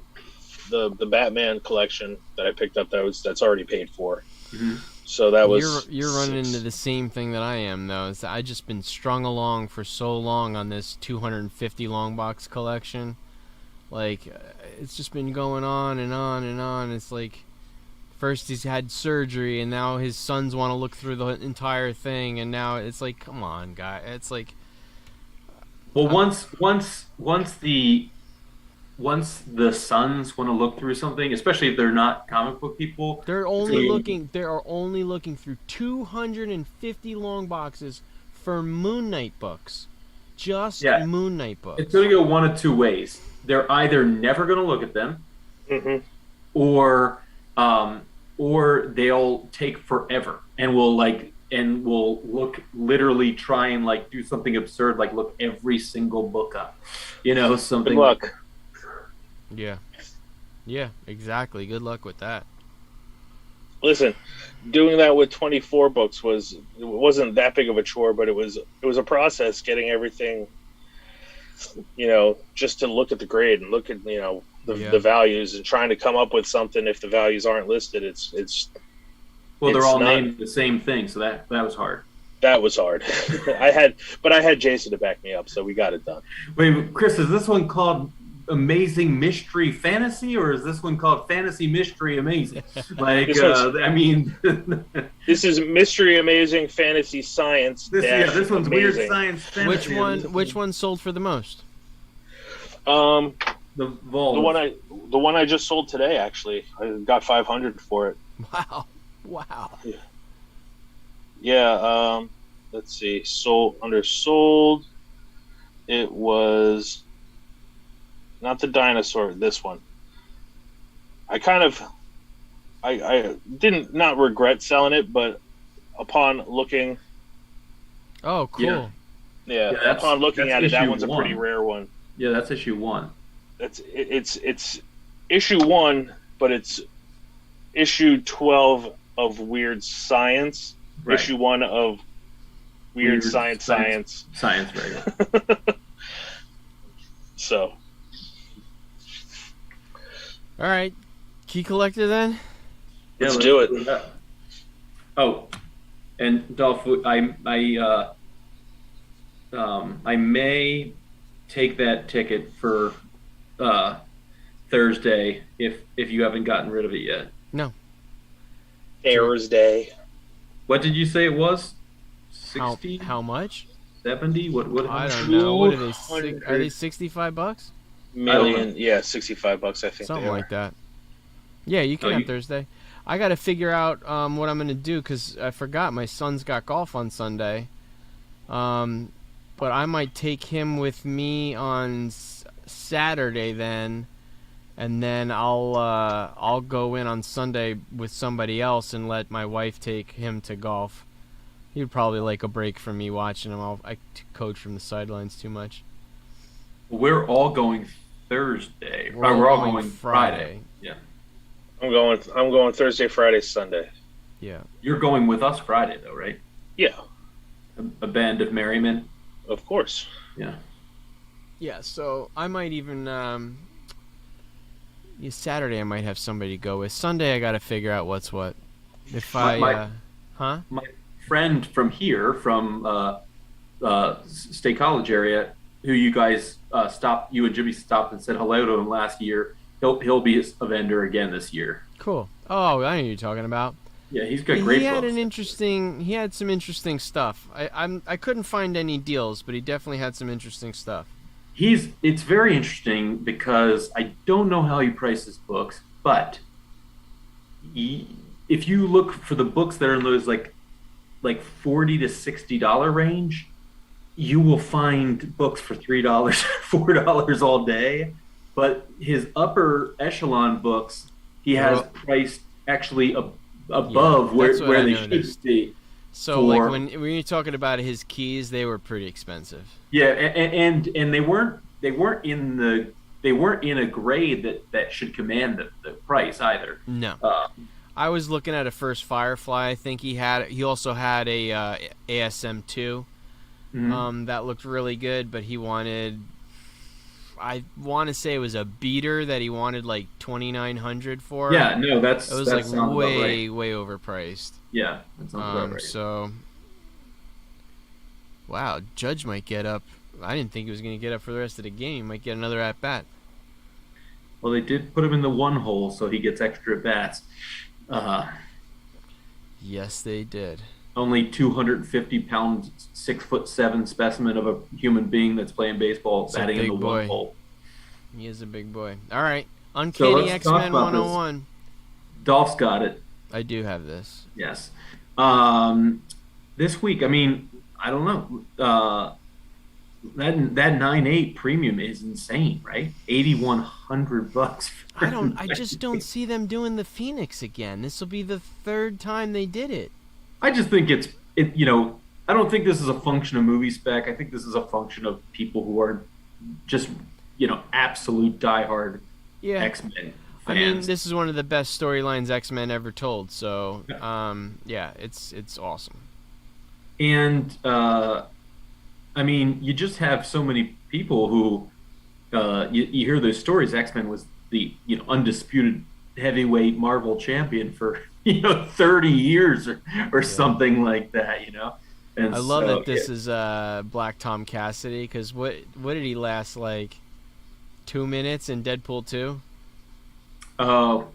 Batman collection that I picked up that's already paid for. Mm-hmm. So that was You're running into the same thing that I am though. Is I just been strung along for so long on this 250 long box collection. Like it's just been going on and on and on. It's like first he's had surgery and now his sons want to look through the entire thing and now it's like come on guy. It's like well once the sons want to look through something, especially if they're not comic book people, they are only looking through 250 long boxes for Moon Knight books. Just Moon Knight books. It's going to go one of two ways. They're either never going to look at them, mm-hmm. or they'll take forever and will look literally try and like do something absurd like look every single book up. Something. Good luck. Yeah, exactly. Good luck with that. Listen, doing that with 24 books wasn't that big of a chore, but it was a process getting everything, just to look at the grade and look at the values and trying to come up with something. If the values aren't listed, they're all named the same thing, so that was hard. That was hard. I had Jason to back me up, so we got it done. Wait, Chris, is this one called Amazing Mystery Fantasy, or is this one called Fantasy Mystery Amazing? Like, this is Mystery Amazing Fantasy Science. This one's amazing. Weird Science Fantasy. Which one sold for the most? The Vault. The one I just sold today. Actually, I got 500 for it. Wow. Yeah. Let's see. Sold. It was. Not the dinosaur, this one. I didn't not regret selling it, but upon looking... Oh, cool. Yeah, upon looking at it, that one's a pretty rare one. Yeah, that's issue 1. It's issue 1, but it's issue 12 of Weird Science. Right. Issue 1 of Weird Science. Science, right. So... All right, key collector then. Let's do it. Oh, and Dolph, I may take that ticket for Thursday if you haven't gotten rid of it yet. No. Thursday. What did you say it was? 60? How much? 70? What? I don't know. What are they? Are they $65? Million, yeah, $65, I think. Something like that. Yeah, you can Oh, have Thursday. I got to figure out what I'm going to do because I forgot my son's got golf on Sunday. But I might take him with me on Saturday then, and then I'll go in on Sunday with somebody else and let my wife take him to golf. He'd probably like a break from me watching him. I coach from the sidelines too much. We're all going Thursday. We're all going Friday. Yeah. I'm going Thursday, Friday, Sunday. Yeah. You're going with us Friday though, right? Yeah, A band of merry men. of course. Yeah. Yeah, so I might even Saturday I might have somebody to go with. Sunday I got to figure out what's what. If My huh? friend from here, from State College area, who you guys you and Jimmy stopped and said hello to him last year. He'll be a vendor again this year. Cool. Oh, I know who you're talking about. Yeah, he's got great He had books. he had some interesting stuff. I couldn't find any deals, but he definitely had some interesting stuff. It's very interesting because I don't know how he prices books, but if you look for the books that are in those like $40 to $60 range, you will find books for $3, $4 all day. But his upper echelon books, he has priced actually above where they should be. So like when you're talking about his keys, they were pretty expensive. Yeah, and they weren't in a grade that should command the price either. No. I was looking at a First Firefly. I think he also had a ASM2 that looked really good, but he wanted, I want to say it was a beater that he wanted like $2,900 for. Yeah, no, it was like way overpriced. Yeah, that sounds about right. So, wow, Judge might get up. I didn't think he was going to get up for the rest of the game. He might get another at bat. Well, they did put him in the one hole, so he gets extra bats. Yes, they did. Only 250-pound, 6'7" specimen of a human being that's playing baseball, batting in the one hole. He is a big boy. All right, Uncanny X-Men 101. Dolph's got it. I do have this. Yes. This week, I mean, I don't know. That 9.8 premium is insane, right? $8,100. I just don't see them doing the Phoenix again. This will be the third time they did it. I just think it's I don't think this is a function of movie spec. I think this is a function of people who are just, absolute diehard X-Men fans. I mean, this is one of the best storylines X-Men ever told. So, it's awesome. And I mean, you just have so many people who you hear those stories. X-Men was the undisputed heavyweight Marvel champion for 30 years or something like that. And I love that this is Black Tom Cassidy, because what did he last, like 2 minutes in Deadpool 2? Well,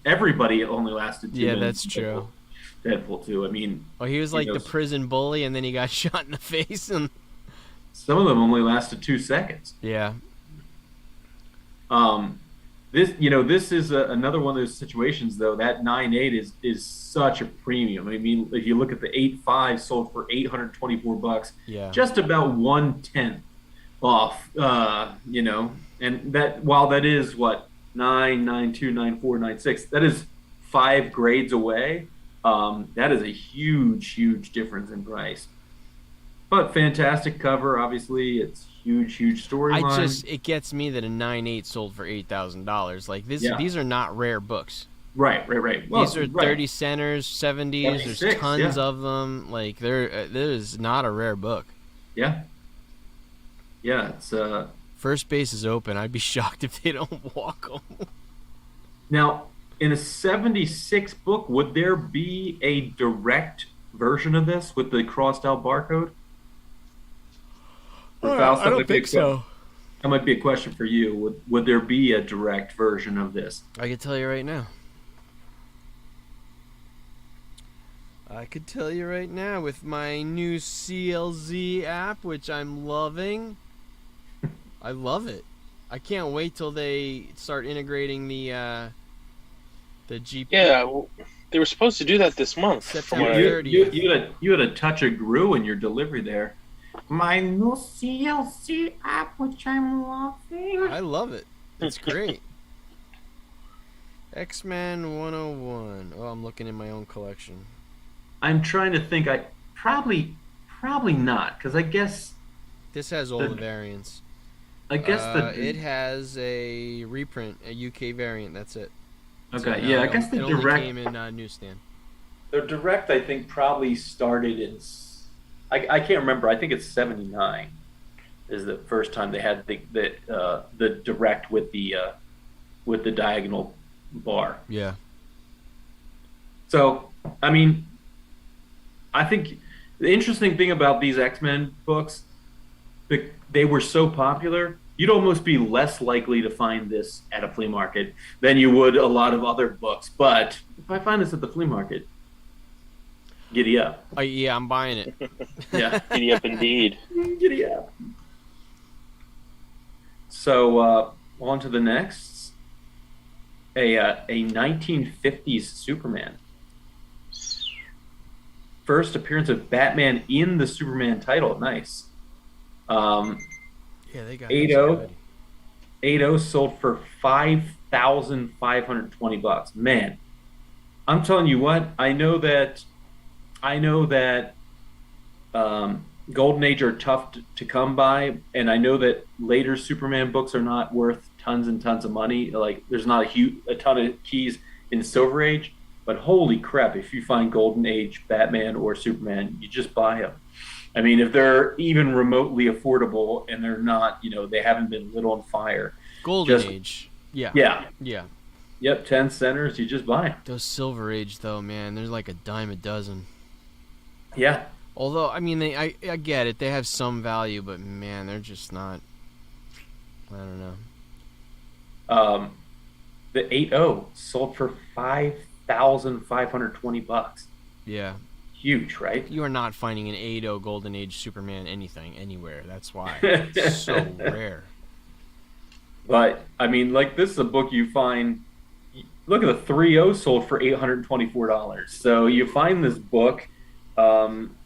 everybody only lasted 2 minutes. Yeah, that's true. Deadpool 2. I mean, he was like the prison bully, and then he got shot in the face, and some of them only lasted 2 seconds. Yeah. This is another one of those situations, though. That 9.8 is such a premium. I mean, if you look at the 8.5 sold for $824, just about 1/10 off. And that, while that is what 9, 9.2, 9.4, 9.6, that is 5 grades away. That is a huge difference in price. But fantastic cover, obviously. It's huge storyline. It gets me that a 9.8 sold for $8,000. Like these are not rare books. Right. Well, these are 30 centers, 70s. There's tons of them. Like there is not a rare book. Yeah. It's First base is open. I'd be shocked if they don't walk them. Now, in a 76 book, would there be a direct version of this with the crossed out barcode? I don't think so. That might be a question for you. Would there be a direct version of this? I could tell you right now. With my new CLZ app, which I'm loving. I love it. I can't wait till they start integrating the The Jeep. Yeah, well, they were supposed to do that this month. September From what I- 30th. You had a touch of Gru in your delivery there. My new CLC app, which I'm loving. I love it. It's great. X-Men 101. Oh, I'm looking in my own collection. I'm trying to think. I probably not, because I guess This has all the variants. the it has a reprint, a UK variant. That's it. okay, So, yeah, I guess it the only direct came in newsstand. the direct I think probably started in I can't remember. I think it's 79 is the first time they had the direct with the diagonal bar. Yeah. So, I mean, I think the interesting thing about these X-Men books, they were so popular, you'd almost be less likely to find this at a flea market than you would a lot of other books. But if I find this at the flea market, giddy up. Yeah, I'm buying it. Yeah, Giddy up indeed. giddy up. So, on to the next. A 1950s Superman. First appearance of Batman in the Superman title. Nice. Yeah, they got 8.0 8.0 sold for $5,520. Man, I'm telling you what, I know that Golden Age are tough to come by, and I know that later Superman books are not worth tons and tons of money. Like, there's not a ton of keys in Silver Age, but holy crap, if you find Golden Age Batman or Superman, you just buy them. I mean, if they're even remotely affordable and they're not, they haven't been lit on fire. Golden Age. Yeah. Yeah. Yeah. Yep, 10 centers, you just buy them. Those Silver Age, though, man, there's like a dime a dozen. Yeah. Although, I mean, I get it. They have some value, but, man, they're just not. I don't know. The 8.0 sold for $5,520. Yeah. Huge, right? You are not finding an 8.0 Golden Age Superman anywhere. That's why. It's so rare. But, I mean, like, this is a book you find. Look at the 3.0 sold for $824. So you find this book.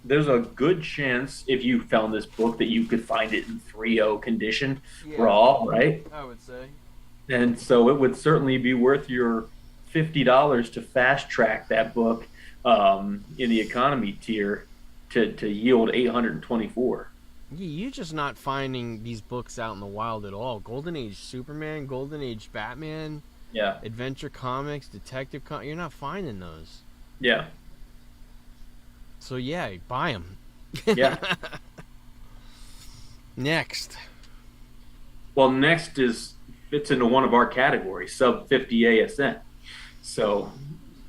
There's a good chance if you found this book that you could find it in 3.0 condition, raw, right? I would say. And so it would certainly be worth your $50 to fast track that book in the economy tier to yield 824. Yeah, you're just not finding these books out in the wild at all. Golden Age Superman, Golden Age Batman, Yeah, Adventure Comics, Detective Comics. You're not finding those. yeah, So yeah, buy them. yeah. Next. Well, next fits into one of our categories, sub 50 ASN. So,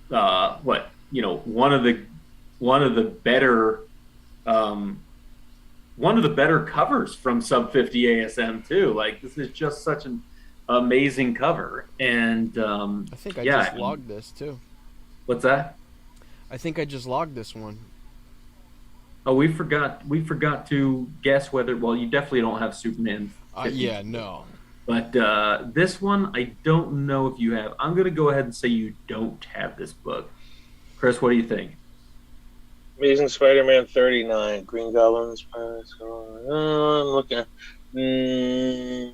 one of the better covers from sub 50 ASM too. Like, this is just such an amazing cover, and I think I just logged this too. What's that? I think I just logged this one. Oh, we forgot to guess whether. Well, you definitely don't have Superman 50. Yeah, no. But this one, I don't know if you have. I'm going to go ahead and say you don't have this book. Chris, what do you think? Amazing Spider-Man 39, Green Goblin, I'm looking. No.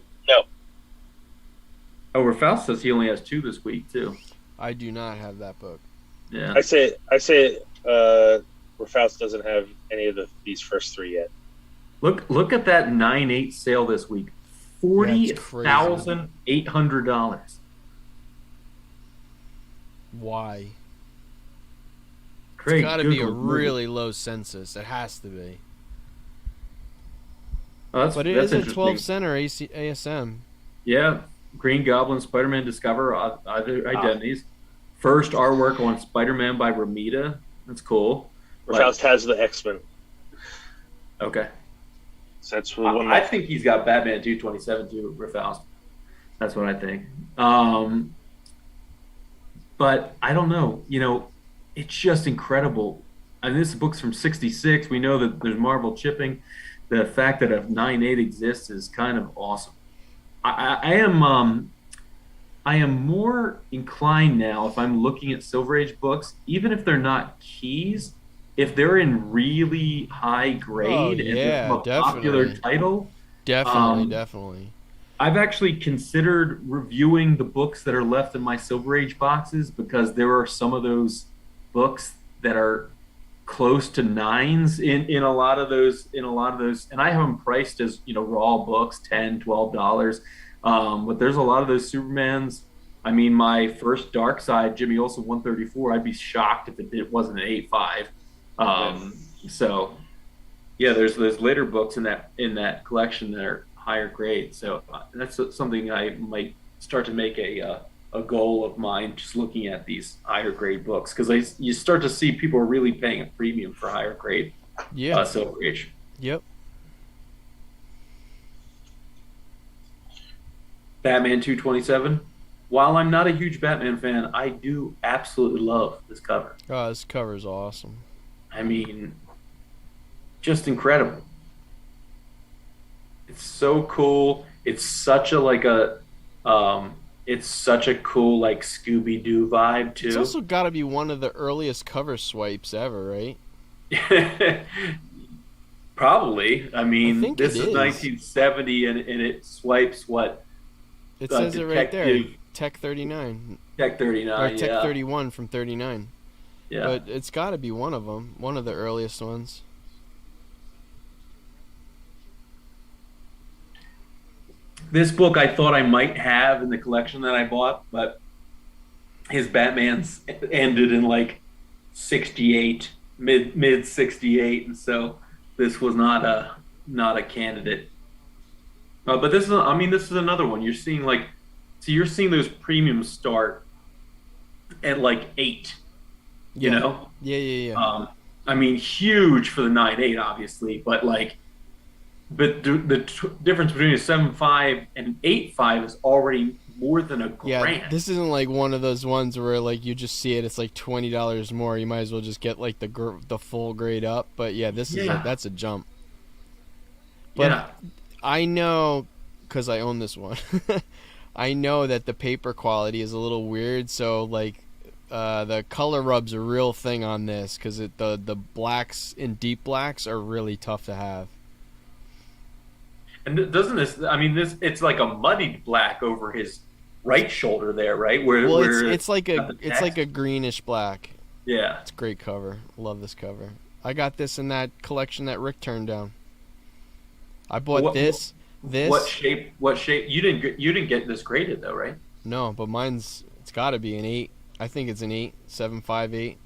Oh, Ralph says he only has 2 this week too. I do not have that book. Yeah. I say. Faust doesn't have any of these first 3 yet. Look at that 9/8 sale this week. $40,800. Why? Craig, it's got to be a really low census. It has to be. Oh, but it is a 12 center ASM. Yeah, Green Goblin, Spider-Man Discover, other identities. First artwork on Spider-Man by Romita. That's cool. Faust has the X-Men. Okay. So that's the one. I think he's got Batman 227 too, Faust. That's what I think. But I don't know. It's just incredible. I mean, this book's from '66. We know that there's Marvel chipping. The fact that a 9/8 exists is kind of awesome. I I am more inclined now, if I'm looking at Silver Age books, even if they're not keys, if they're in really high Oh grade and they're from yeah, a popular definitely, title, definitely, um, definitely. I've actually considered reviewing the books that are left in my Silver Age boxes because there are some of those books that are close to nines in a lot of those, and I have them priced as raw books, $10, $12. But there's a lot of those Supermans. I mean, my first Dark Side, Jimmy Olsen 134, I'd be shocked if it wasn't an 8.5. So yeah, there's later books in that collection that are higher grade. So that's something I might start to make a goal of mine, just looking at these higher grade books, because you start to see people are really paying a premium for higher grade Yeah. Silver Age. Yep. Batman 227. While I'm not a huge Batman fan, I do absolutely love this cover. Oh, this cover's awesome. I mean, just incredible. It's so cool. It's such a cool like Scooby Doo vibe It's too. also got to be one of the earliest cover swipes ever, right? Probably. I mean, think this it is is. 1970, and it swipes what It says it right there. Detective Tech 39 Tech or 39. Tech Yeah, 31 from 39. yeah. But it's got to be one of them, one of the earliest ones. This book I thought I might have in the collection that I bought, but his Batman's ended in like 68, mid 68, and so this was not a candidate. But this is another one. You're seeing those premiums start at like 8, you Yeah. know? Yeah. I mean, huge for the 9.8, obviously, but the difference between a 7.5 and an 8.5 is already more than a Yeah, grand. this isn't like one of those ones where like you just see it, it's like $20 more. You might as well just get like the full grade up. But yeah, that's a jump. But Yeah. I know, because I own this one, I know that the paper quality is a little weird. So like, the color rub's a real thing on this, because the blacks and deep blacks are really tough to have. And doesn't this? I mean, it's like a muddied black over his right shoulder there, right? Well, where it's like got a the it's like text. a greenish black. Yeah. It's a great cover. Love this cover. I got this in that collection that Rick turned down. I bought What- this. What shape? You didn't get this graded though, right? No, but it's got to be an 8. I think it's an 8, 7.5, 8.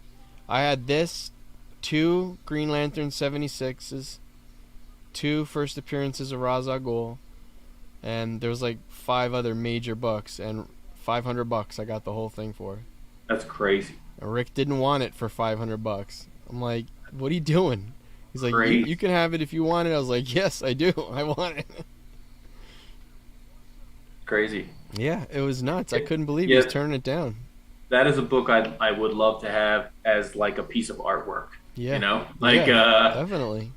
I had this, 2 Green Lantern 76s, 2 first appearances of Ra's al Ghul, and there was like 5 other major books, and $500 I got the whole thing for. That's crazy. And Rick didn't want it for $500. I'm like, what are you doing? He's like, Great. you can have it if you want it. I was like, yes, I do. I want it. Crazy. Yeah, it was nuts. I couldn't believe he Yeah. was turning it down. That is a book I would love to have as like a piece of artwork. Yeah. You know, Definitely.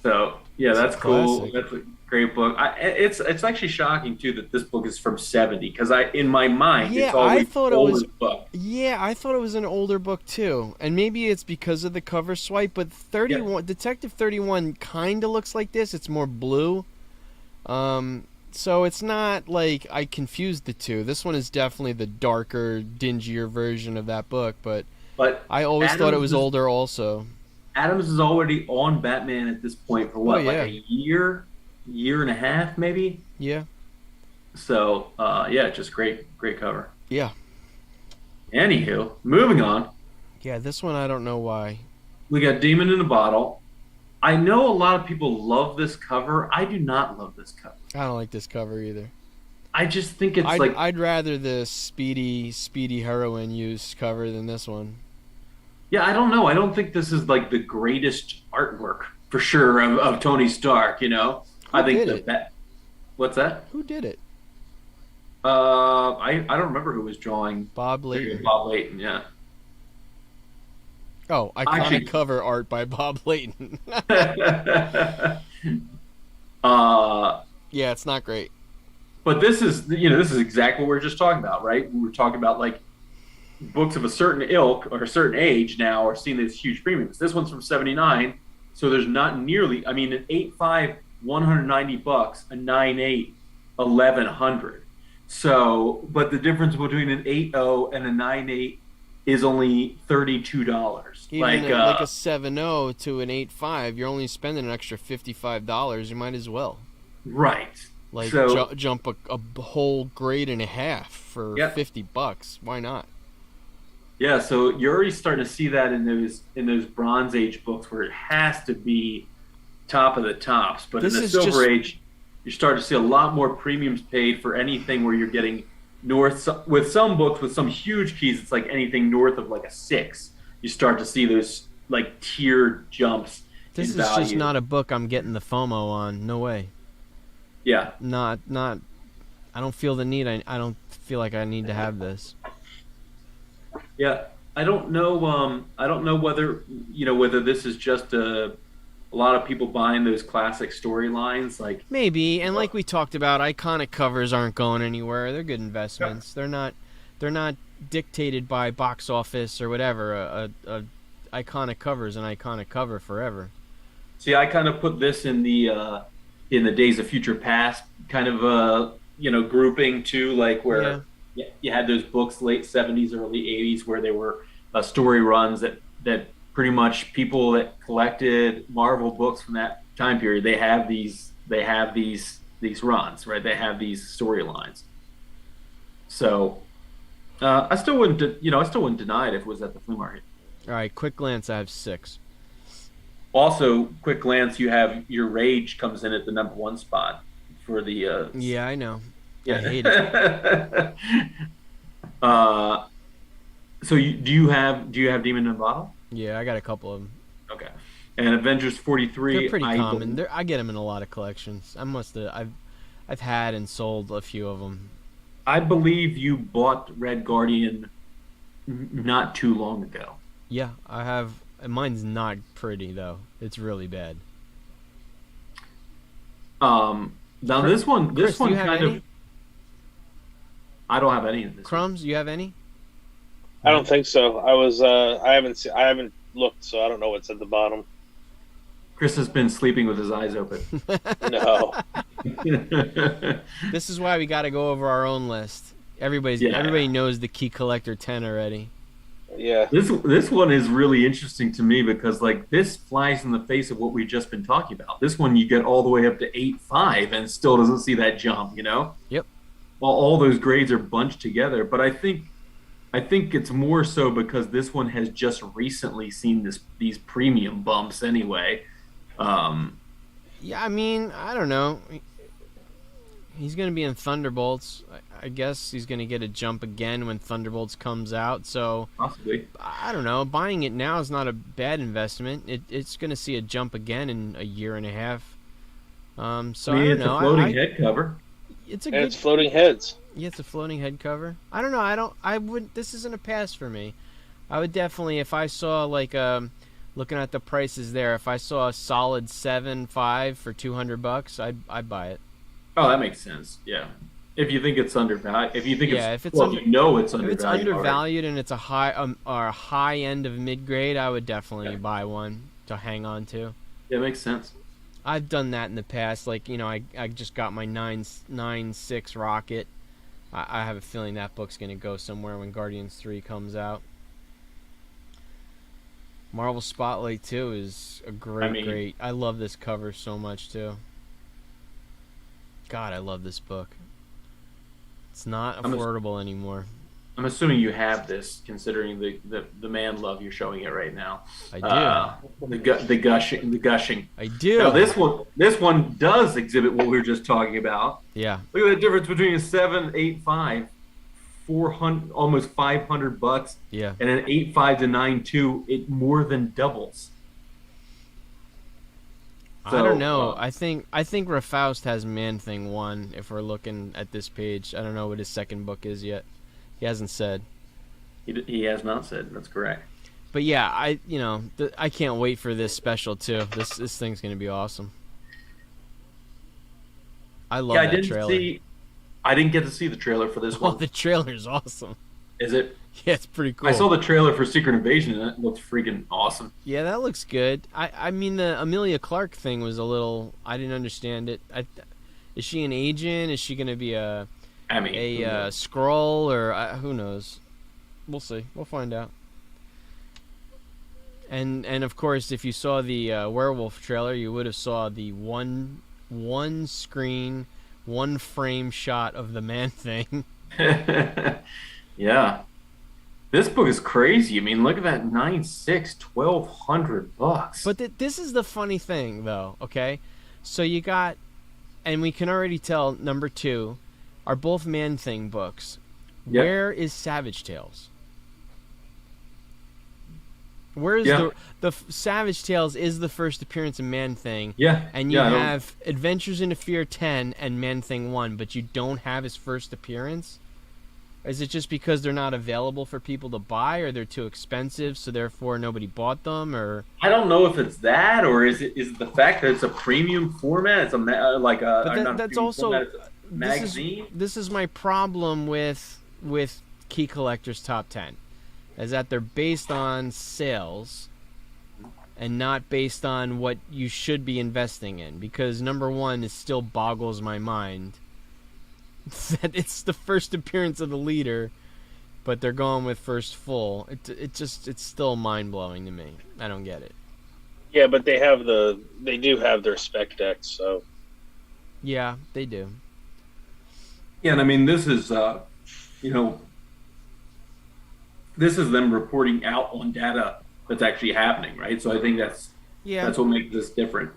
so yeah, It's a that's cool. classic. That's a great book. It's actually shocking too that this book is from 70, because in my mind Yeah, it's always I thought it was- older book. Yeah, I thought it was an older book too, and maybe it's because of the cover swipe. But 31, Detective 31, kind of looks like this. It's more blue, so it's not like I confused the two. This one is definitely the darker, dingier version of that book. But But I always thought it was Adams is- older, also. Adams is already on Batman at this point for what, Oh, yeah. like a year and a half, maybe. Yeah, So yeah, just great cover. yeah, Anywho, moving on. yeah. This one I don't know why. We got Demon in a Bottle. I know a lot of people love this cover. I do not love this cover. I don't like this cover either. I just think it's I'd rather the speedy heroine use cover than this one. yeah, I don't know. I don't think this is like the greatest artwork for sure of Tony Stark. You know, Who I think did it? What's that? Who did it? I don't remember who was drawing. Bob Layton. Bob Layton, yeah. Oh, iconic Actually- cover art by Bob Layton. uh, Yeah, it's not great. But this is exactly what we are just talking about, right? We were talking about like books of a certain ilk or a certain age now are seeing these huge premiums. This one's from '79, so there's not nearly. I mean, an 8.5, $190, a 9.8, 1,100. So, but the difference between an 8.0 and a 9.8 is only $32. Even like a 7.0 to an 8.5, you're only spending an extra $55. You might as well. Right. Like so, jump a whole grade and a half for $50. Why not? Yeah, so you're already starting to see that in those Bronze Age books where it has to be top of the tops. But in the Silver Age, you're starting to see a lot more premiums paid for anything where you're getting north. With some books with some huge keys, it's like anything north of like a 6. You start to see those like tiered jumps. This is just not a book I'm getting the FOMO on. No way. Yeah. Not. I don't feel the need. I don't feel like I need to have this. Yeah, I don't know. I don't know whether this is just a lot of people buying those classic storylines. Like maybe, and like we talked about, iconic covers aren't going anywhere. They're good investments. Yeah. They're not dictated by box office or whatever. A iconic cover is an iconic cover forever. See, I kind of put this in the Days of Future Past kind of grouping too, like where. Yeah. You had those books late 70s, early 80s where they were story runs that pretty much people that collected Marvel books from that time period, they have these runs, right? They have these storylines. So I still wouldn't deny it if it was at the flea market. All right, quick glance, I have 6. Also, quick glance, you have your Rage comes in at the number 1 spot for the yeah, I know. Yeah. I hate it. So do you have Demon in a Bottle? Yeah, I got a couple of them. Okay. And Avengers 43. They're pretty common. I get them in a lot of collections. I've had and sold a few of them. I believe you bought Red Guardian not too long ago. Yeah, I have. Mine's not pretty though. It's really bad. Now Chris, this one kind of. I don't have any of this. Crumbs, you have any? I don't think so. I haven't looked, so I don't know what's at the bottom. Chris has been sleeping with his eyes open. No. This is why we got to go over our own list. Everybody knows the Key Collector 10 already. Yeah. This one is really interesting to me because like this flies in the face of what we've just been talking about. This one you get all the way up to 8.5 and still doesn't see that jump, Yep. Well, all those grades are bunched together, but I think it's more so because this one has just recently seen these premium bumps anyway. Yeah, I mean, I don't know. He's going to be in Thunderbolts. I guess he's going to get a jump again when Thunderbolts comes out. So possibly. I don't know. Buying it now is not a bad investment. It's going to see a jump again in a year and a half. So I don't know. It's a floating head cover. It's floating heads. Yeah, it's a floating head cover. I don't know. I wouldn't. This isn't a pass for me. I would definitely, if I saw like looking at the prices there, if I saw a solid 7.5 for $200, I'd buy it. Oh, that makes sense. Yeah. If you think it's undervalued, if it's undervalued. If it's undervalued and it's a high end of mid grade, I would definitely buy one to hang on to. Yeah, it makes sense. I've done that in the past. Like, I just got my 9.6 Rocket. I have a feeling that book's going to go somewhere when Guardians 3 comes out. Marvel Spotlight 2 is a great. I love this cover so much, too. God, I love this book. It's not affordable anymore. I'm assuming you have this, considering the man love you're showing it right now. I do. The gushing. I do. Now this one does exhibit what we were just talking about. Yeah. Look at the difference between a 7.85, almost $500. Yeah. And an 8.5 to 9.2. It more than doubles. So, I don't know. I think Rafaust has Man-Thing 1. If we're looking at this page, I don't know what his second book is yet. He hasn't said. He has not said. That's correct. But yeah, I can't wait for this special too. This thing's gonna be awesome. I love that trailer. I didn't get to see the trailer for this Oh, one. the trailer's awesome. Is it? Yeah, it's pretty cool. I saw the trailer for Secret Invasion, and it looks freaking awesome. Yeah, that looks good. I mean, the Amelia Clark thing was a little... I didn't understand it. Is she an agent? Is she going to be a Skrull? Or who knows? We'll see. We'll find out. And of course, if you saw the werewolf trailer, you would have saw the one screen, one frame shot of the Man-Thing. Yeah. This book is crazy. I mean, look at that 9.6, $1,200. But this is the funny thing, though, okay? So you got, and we can already tell, number 2 are both Man-Thing books. Yep. Where is Savage Tales? Where's the Savage Tales is the first appearance of Man-Thing. Yeah. And you have Adventures into Fear 10 and Man-Thing 1, but you don't have his first appearance? Is it just because they're not available for people to buy, or they're too expensive, so therefore nobody bought them, or? I don't know if it's that, or is it the fact that it's a premium format? It's That's also format, it's a magazine. This is my problem with Key Collector's Top 10, is that they're based on sales and not based on what you should be investing in. Because number one, it still boggles my mind that it's the first appearance of the leader, but they're going with first full. It's still mind blowing to me. I don't get it. Yeah, but they do have their spec decks, so yeah, they do. Yeah, and I mean this is this is them reporting out on data that's actually happening, right? So I think that's what makes this different.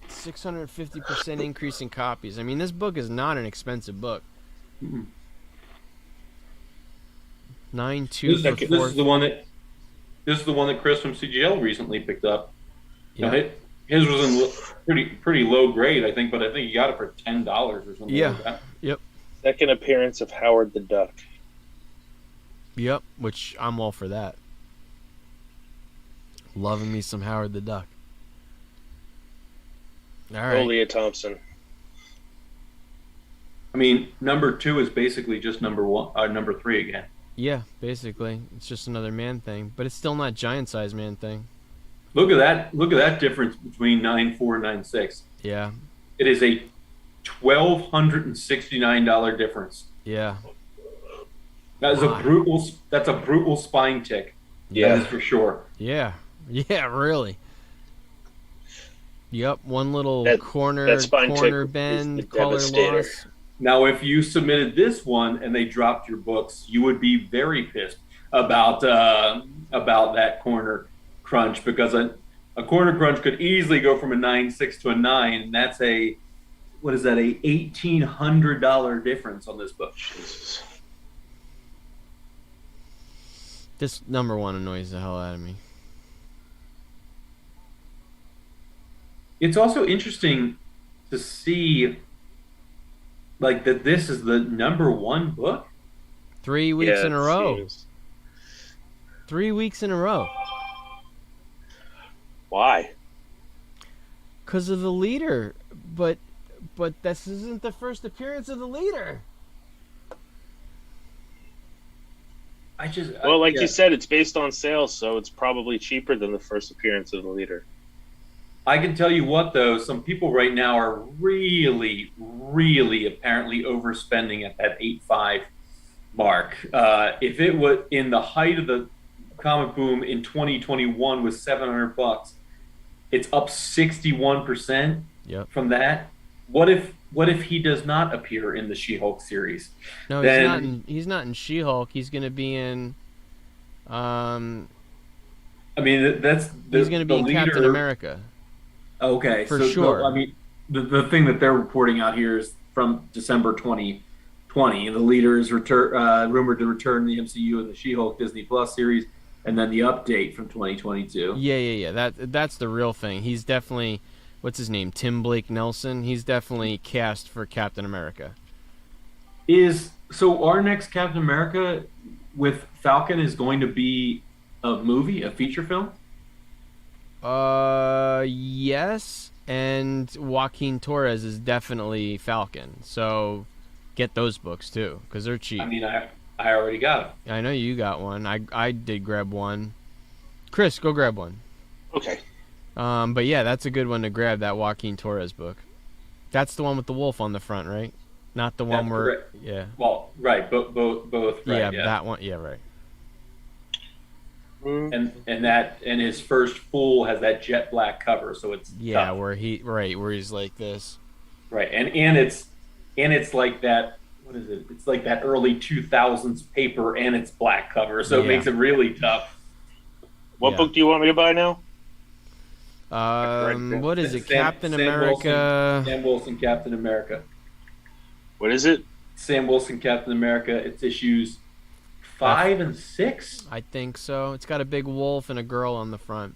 650% increase in copies. I mean, this book is not an expensive book. Mm-hmm. 9.2 This is the one that Chris from CGL recently picked up. Yeah. His was in pretty low grade, I think, but I think he got it for $10 or something like that. Yep. Second appearance of Howard the Duck. Yep, which I'm all for that. Loving me some Howard the Duck. All right. Leah Thompson. I mean, number 2 is basically just number 3 again. Yeah, basically. It's just another Man-Thing, but it's still not giant-sized Man-Thing. Look at that! Look at that difference between 9.4 and 9.6. Yeah. It is a $1,269 difference. Yeah. That's a brutal spine tick. Yeah, that is for sure. Yeah. Yeah, really. Yep, one little corner bend, color loss. Now, if you submitted this one and they dropped your books, you would be very pissed about that corner crunch, because a corner crunch could easily go from a 9.6 to a 9, and that's a $1,800 difference on this book. Jesus. This number 1 annoys the hell out of me. It's also interesting to see, like, that this is the number 1 book. 3 weeks in a row. 3 weeks in a row. Why? Because of the leader. But this isn't the first appearance of the leader. You said, it's based on sales, so it's probably cheaper than the first appearance of the leader. I can tell you what, though, some people right now are really, really apparently overspending at that 8.5 mark. If it was in the height of the comic boom in 2021 was $700, it's up 61% from that. What if he does not appear in the She-Hulk series? No, he's not in She-Hulk. He's going to be in. I mean, he's going to be in leader. Captain America. Okay, for sure. I mean, the thing that they're reporting out here is from December 2020. The leader is rumored to return the MCU in the She-Hulk Disney Plus series, and then the update from 2022. Yeah. That's the real thing. He's definitely, what's his name? Tim Blake Nelson. He's definitely cast for Captain America. So our next Captain America with Falcon is going to be a movie, a feature film? Yes, and Joaquin Torres is definitely Falcon. So get those books too, because they're cheap. I mean, I already got them. I know you got one. I did grab one. Chris, go grab one. Okay. But yeah, that's a good one to grab, that Joaquin Torres book. That's the one with the wolf on the front, right? Not the one That's where... correct. Yeah. Well, right, both right. Yeah, Yeah, that one. Yeah, right. and his first full has that jet black cover, so it's Yeah, tough. where he's like this. Right, and it's like that. What is it? It's like that early 2000s paper, and it's black cover, so it makes it really tough. What book do you want me to buy now? What is it? Sam Captain America. Sam Wilson, Captain America. What is it? Sam Wilson, Captain America. It's issues 5 and 6. I think so. It's got a big wolf and a girl on the front.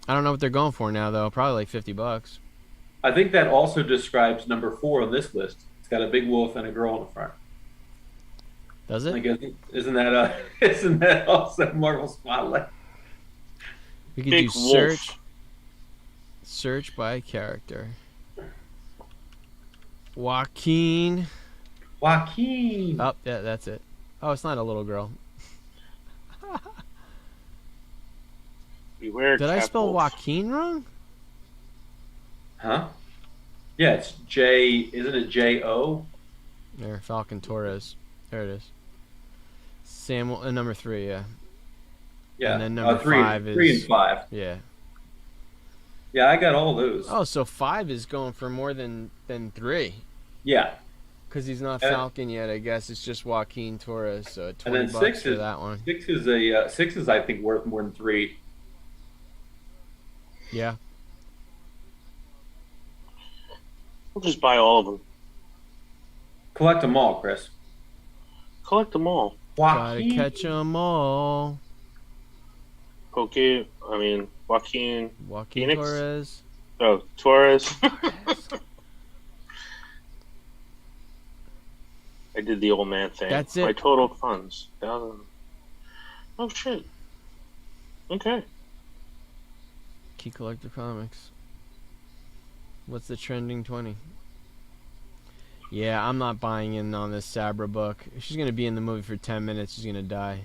I don't know what they're going for now, though. Probably like $50. I think that also describes number 4 on this list. It's got a big wolf and a girl on the front. Does it? I guess, isn't that also Marvel Spotlight? We could Big do wolf. search by character. Joaquin. Oh, Oh, yeah, that's it. Oh, it's not a little girl. Beware. Did I spell Wolf. Joaquin wrong? huh? Yeah, it's J. Isn't it J-O? There, Falcon Torres. There it is. Sam, number 3, yeah. Yeah. And then number 3, 5 is 3 and 5. Yeah. Yeah, I got all those. Oh, so 5 is going for more than 3. Yeah. Because he's not And- Falcon yet, I guess. It's just Joaquin Torres, so And $20 then 6 for is that one. 6 is I think worth more than 3. Yeah. We'll just buy all of them. Collect them all, Chris. Collect them all. Gotta catch 'em all. Joaquin Joaquin Phoenix? Torres. Oh, Torres. I did the old man thing. That's it. My total funds. Oh shit. Okay. Key Collector Comics. What's the trending 20? Yeah, I'm not buying in on this Sabra book. If she's gonna be in the movie for 10 minutes, she's gonna die.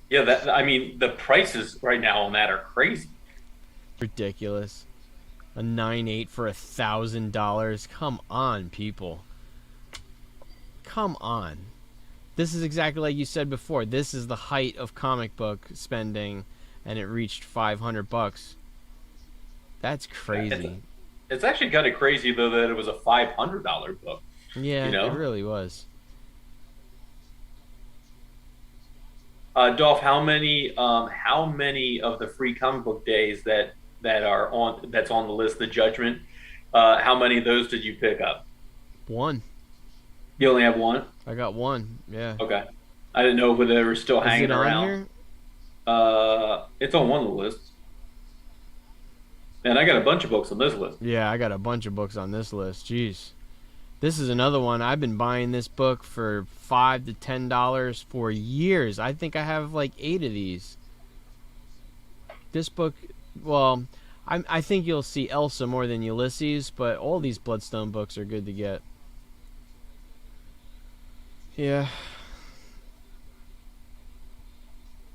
Yeah, the prices right now on that are crazy. Ridiculous. A 9.8 for $1,000. Come on, people. Come on. This is exactly like you said before. This is the height of comic book spending, and it reached $500. That's crazy. It's actually kind of crazy though that it was a $500 book. Yeah, you know? it really was. Dolph, how many of the free comic book days that's on the list, the Judgment? How many of those did you pick up? 1. You only have 1? I got 1. Yeah. Okay. I didn't know whether they were still Is hanging it on around. here? It's on one of the lists. And I got a bunch of books on this list. Yeah, I got a bunch of books on this list. Jeez. This is another one. I've been buying this book for $5 to $10 for years. I think I have like 8 of these. This book, well, I think you'll see Elsa more than Ulysses, but all these Bloodstone books are good to get. Yeah.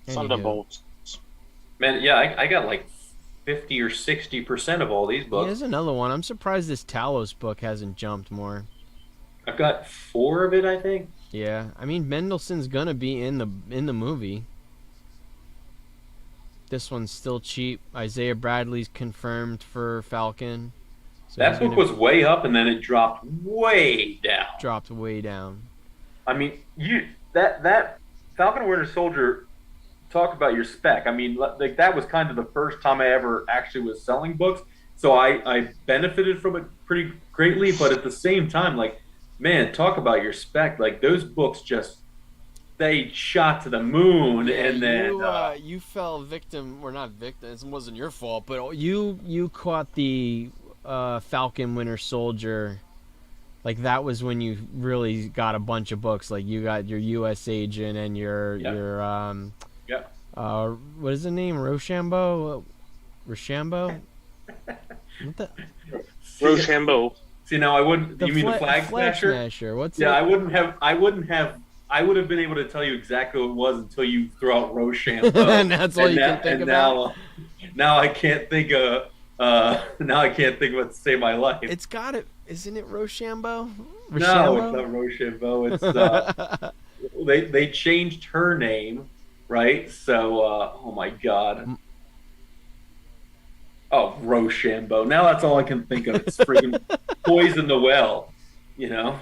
Anywho. Thunderbolts. Man, yeah, I got like 50 or 60% of all these Yeah, books. there's another one. I'm surprised this Talos book hasn't jumped more. I've got 4 of it, I think. Yeah, I mean Mendelssohn's gonna be in the movie. This one's still cheap. Isaiah Bradley's confirmed for Falcon. So That book was way up, and then it dropped way down. dropped way down. I mean, that Falcon and Winter Soldier. Talk about your spec. I mean, like that was kind of the first time I ever actually was selling books, so I benefited from it pretty greatly. But at the same time, like, man, talk about your spec. Like those books they shot to the moon, Yeah, and then you fell victim, or not victim. It wasn't your fault, but you caught the Falcon Winter Soldier. Like that was when you really got a bunch of books. Like you got your U.S. Agent and your Yep. what is the name? Rochambeau? What the? Rochambeau. See, now I wouldn't. You mean the flag smasher? Smasher. What's Yeah, it? I wouldn't have. I would have been able to tell you exactly what it was until you throw out Rochambeau. And that's all you can think about. Now I can't think of. Now I can't think of what to save my life. It's got it. Isn't it Rochambeau? No, it's not Rochambeau. It's they changed her name, right? So, oh my god. Oh, Rochambeau. Now that's all I can think of. It's freaking poison the well, you know?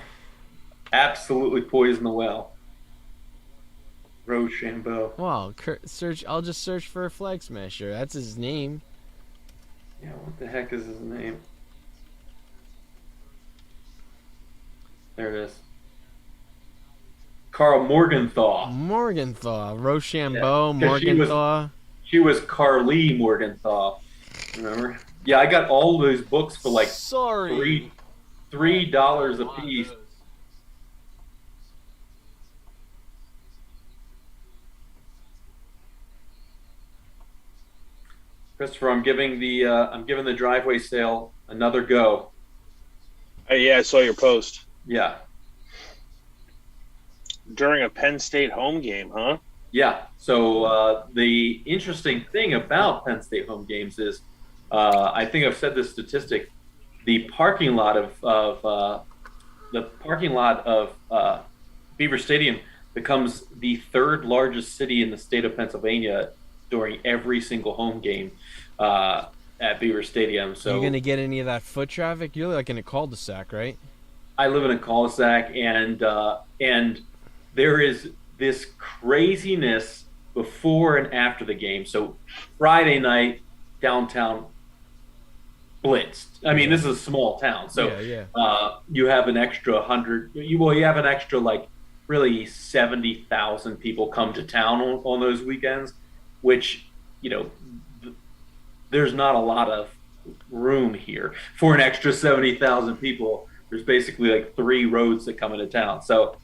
Absolutely poison the well. Rochambeau. Wow. Search. I'll just search for a flag smasher. That's his name. Yeah, what the heck is his name? There it is. Carl Morgenthau. Morgenthau. Rochambeau. Yeah, 'cause Morgenthau. She was Carly Morgenthau. Remember? Yeah, I got all those books for like Sorry. $3 a piece. Christopher, I'm giving the driveway sale another go. Yeah, I saw your post. Yeah. During a Penn State home game, huh? Yeah. So the interesting thing about Penn State home games is, I think I've said this statistic: the parking lot of Beaver Stadium becomes the third largest city in the state of Pennsylvania during every single home game at Beaver Stadium. So Are you gonna get any of that foot traffic? You're like in a cul-de-sac, right? I live in a cul-de-sac, and there is this craziness before and after the game. So Friday night, downtown blitzed. I mean, this is a small town, so you have an extra 100. You have an extra like really 70,000 people come to town on those weekends, which there's not a lot of room here for an extra 70,000 people. There's basically like 3 roads that come into town. So,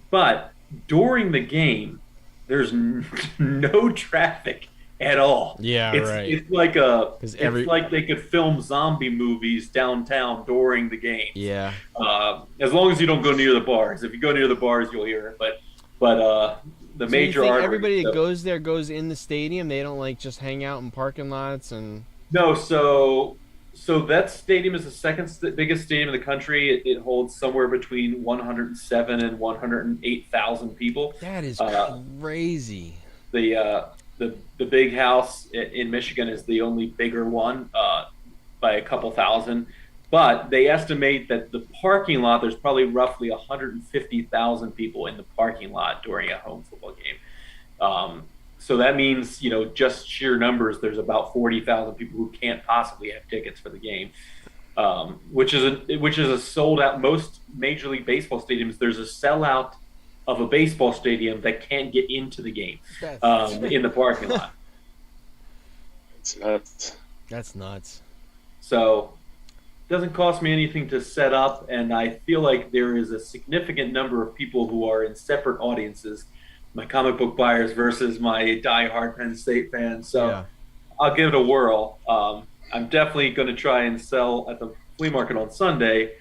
but during the game, there's no traffic at all. Yeah, right. It's like they could film zombie movies downtown during the game. Yeah. As long as you don't go near the bars. If you go near the bars, you'll hear it. But the major you think arteries, everybody that goes there goes in the stadium? They don't like just hang out in parking lots and. No, so that stadium is the second biggest stadium in the country. It holds somewhere between 107 and 108,000 people. That is crazy. The big house in Michigan is the only bigger one by a couple thousand. But they estimate that the parking lot, there's probably roughly 150,000 people in the parking lot during a home football game. So that means, just sheer numbers, there's about 40,000 people who can't possibly have tickets for the game, which is a sold out. Most Major League Baseball stadiums, there's a sellout of a baseball stadium that can't get into the game in the parking lot. It's nuts. That's nuts. So it doesn't cost me anything to set up, and I feel like there is a significant number of people who are in separate audiences. My comic book buyers versus my diehard Penn State fans. So I'll give it a whirl. I'm definitely going to try and sell at the flea market on Sunday,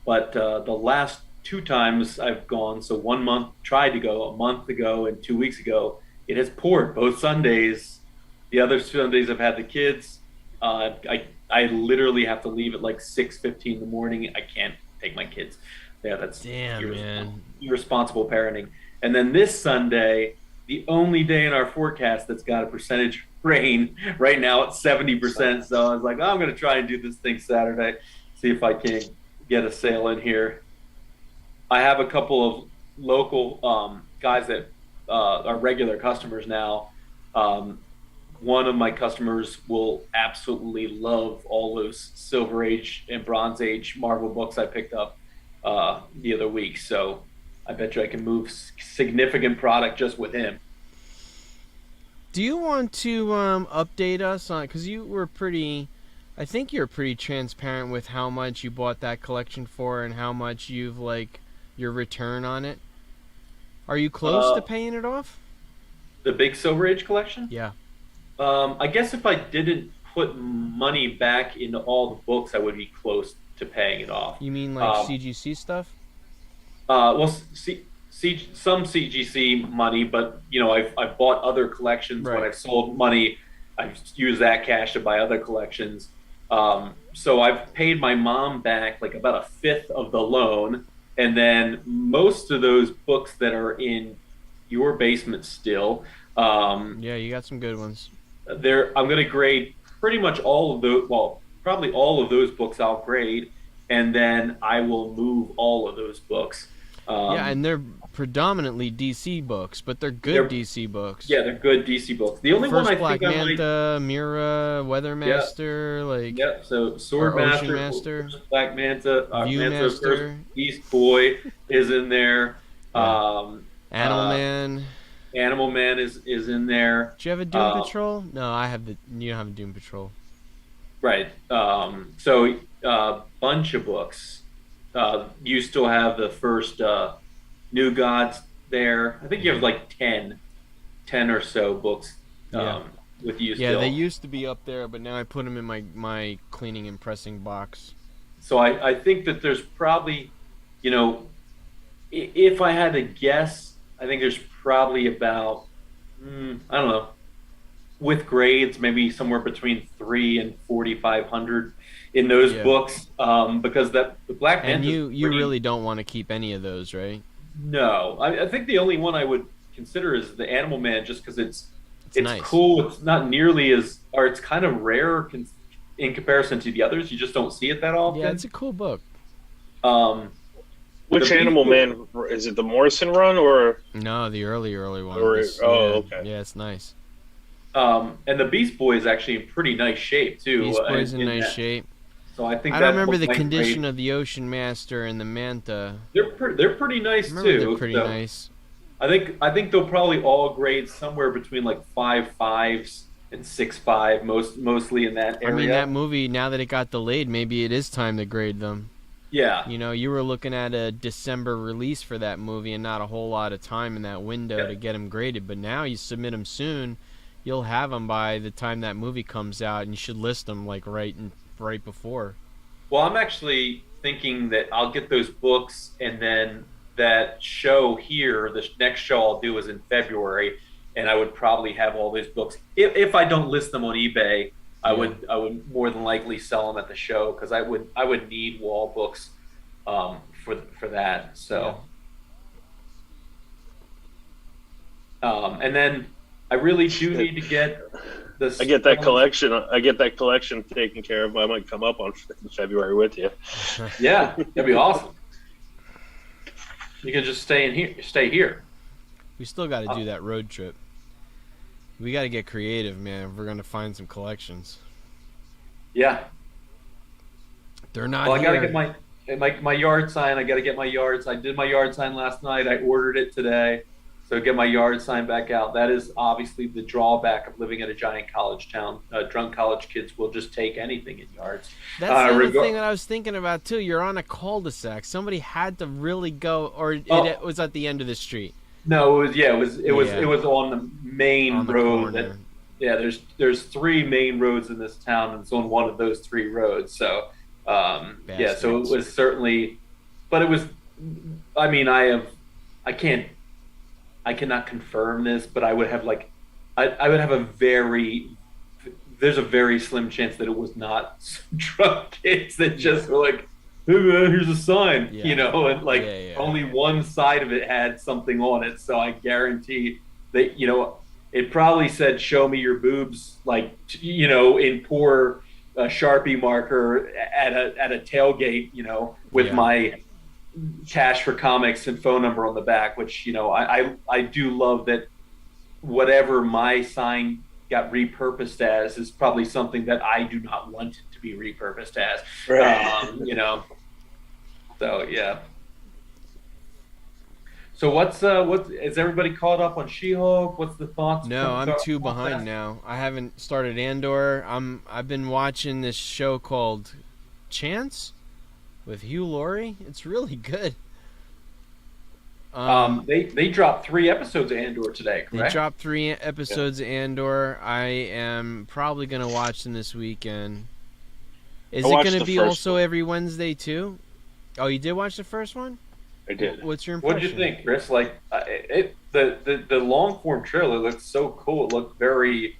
but the last 2 times I've gone, so tried to go a month ago and 2 weeks ago, it has poured both Sundays. The other Sundays I've had the kids. I literally have to leave at like 6:15 in the morning. I can't take my kids. Yeah, that's irresponsible parenting. And then this Sunday, the only day in our forecast that's got a percentage rain right now at 70%. So I was like, I'm going to try and do this thing Saturday, see if I can get a sale in here. I have a couple of local guys that are regular customers now. One of my customers will absolutely love all those Silver Age and Bronze Age Marvel books I picked up the other week. So I bet you I can move significant product just with him. Do you want to update us on, because I think you're pretty transparent with how much you bought that collection for and how much you've your return on it. Are you close to paying it off? The big Silver Age collection? Yeah. I guess if I didn't put money back into all the books, I would be close to paying it off. You mean like CGC stuff? Well, some CGC money, but I've bought other collections. Right. When I've sold money, I've used that cash to buy other collections. So I've paid my mom back like about a fifth of the loan, and then most of those books that are in your basement still. Yeah, you got some good ones. I'm going to grade pretty much all of those. Well, probably all of those books I'll grade, and then I will move all of those books. Yeah, and they're predominantly DC books, but they're good DC books. Yeah, they're good DC books. The only First one I Black think Manta, Mira, Weathermaster, Yep. So Swordmaster, Master, Black Manta, Viewmaster, Beast Boy is in there. Yeah. Animal Man. Animal Man is in there. Do you have a Doom Patrol? No, I have you don't have a Doom Patrol. Right. So bunch of books. You still have the first New Gods there. I think you have like 10 or so books with you still. Yeah, they used to be up there, but now I put them in my cleaning and pressing box. So I think that there's probably, if I had to guess, I think there's probably about, I don't know, with grades, maybe somewhere between 3 and 4,500 in those books, because the Black Manta. And you really don't want to keep any of those, right? No, I think the only one I would consider is the Animal Man, just because it's nice. Cool. It's not nearly it's kind of rare in comparison to the others. You just don't see it that often. Yeah, it's a cool book. Which Animal Man is it? The Morrison run or no? The early one. Okay. Yeah, it's nice. And the Beast Boy is actually in pretty nice shape too. Beast Boy's in nice shape. So I think I don't remember the condition of the Ocean Master and the Manta. They're pretty nice too. They're pretty nice. I think they'll probably all grade somewhere between like 5.5s and 6.5, mostly in that area. I mean, that movie, now that it got delayed, maybe it is time to grade them. Yeah. You were looking at a December release for that movie and not a whole lot of time in that window to get them graded. But now you submit them soon, you'll have them by the time that movie comes out, and you should list them like right before. Well, I'm actually thinking that I'll get those books, and then that show here, the next show I'll do is in February, and I would probably have all these books. If I don't list them on eBay, I would more than likely sell them at the show, because I would need wall books for that. So, and then I really do need to get this. I get that collection taken care of. I might come up in February with you. Yeah, that'd be awesome. You can just stay here. We still got to do that road trip. We got to get creative, man, if we're going to find some collections. Yeah. They're not here. I got to get my yard sign. I got to get my yards. I did my yard sign last night. I ordered it today. So get my yard sign back out. That is obviously the drawback of living in a giant college town. Drunk college kids will just take anything in yards. That's the other thing that I was thinking about, too. You're on a cul-de-sac. Somebody had to really go, or it was at the end of the street. No, it was on the main road. There's 3 main roads in this town, and it's on one of those 3 roads. So, so it was certainly, but it was, I mean, I cannot confirm this, but I would have there's a very slim chance that it was not some drunk kids that just were like, hey man, here's a sign, and only one side of it had something on it. So I guarantee that, it probably said, show me your boobs, like, in poor Sharpie marker at a tailgate, with my Cash for Comics and phone number on the back, which, I do love that whatever my sign got repurposed as is probably something that I do not want it to be repurposed as. Right. So yeah. So what's is everybody caught up on She-Hulk? What's the thoughts? No, I'm 2 behind now. I haven't started Andor. I've been watching this show called Chance with Hugh Laurie. It's really good. They dropped 3 episodes of Andor today, They correct? dropped 3 episodes of Andor. I am probably gonna watch them this weekend. Is I it watched gonna the be first also one. every Wednesday too? Oh, you did watch the first one? I did. What's your What impression? did you think, Chris? Like, the long form trailer looked so cool. It looked very,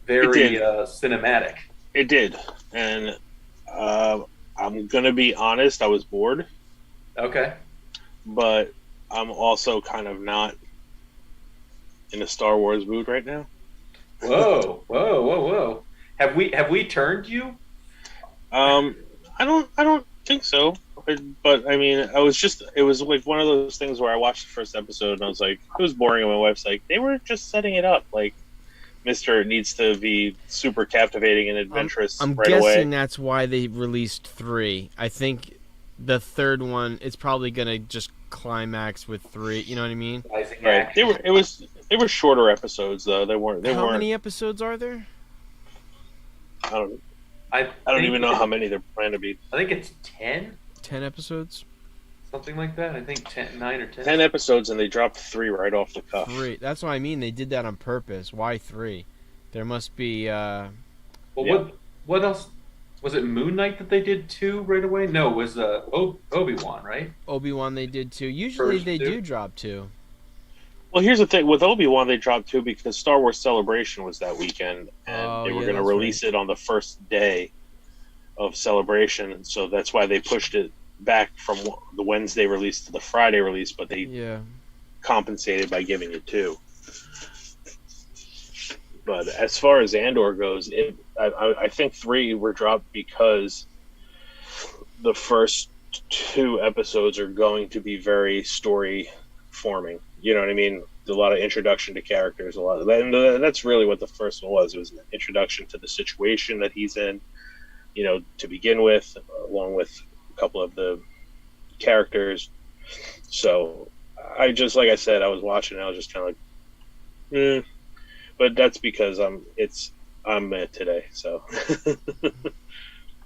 very did. cinematic. It did, and I'm gonna be honest. I was bored, Okay. but I'm also kind of not in a Star Wars mood right now. Whoa, whoa, whoa, whoa! Have we turned you? I don't think so. But I mean, it was like one of those things where I watched the first episode and I was like, it was boring, and my wife's like, they were just setting it up. Like, Mister needs to be super captivating and adventurous I'm right guessing away. that's why they released 3. I think the third one it's probably gonna just climax with 3. You know what I mean? Rising Right. action. They were shorter episodes though. They weren't. How many episodes are there? I don't I even think know how many they're planning to be. I think it's 10, 10 episodes. something like that. I think 10, 9 or 10. 10 episodes, and they dropped 3 right off the cuff. 3. That's what I mean. They did that on purpose. Why 3? There must be. Well, Yeah. what else? Was it Moon Knight that they did 2 right away? No, it was Obi-Wan, right? Obi-Wan they did 2. Usually First they 2. do drop 2. Well, here's the thing with Obi-Wan, they dropped 2 because Star Wars Celebration was that weekend, and Oh, they were yeah, going to that's release it on the first day of Celebration, and so that's why they pushed it back from the Wednesday release to the Friday release. But they Yeah. compensated by giving it 2. But as far as Andor goes, I think 3 were dropped because the first 2 episodes are going to be very story forming. You know what I mean? A lot of introduction to characters, and that's really what the first one was. It was an introduction to the situation that he's in, to begin with, along with a couple of the characters. So I just, like I said, I was watching and I was just kind of like, but that's because I'm today. So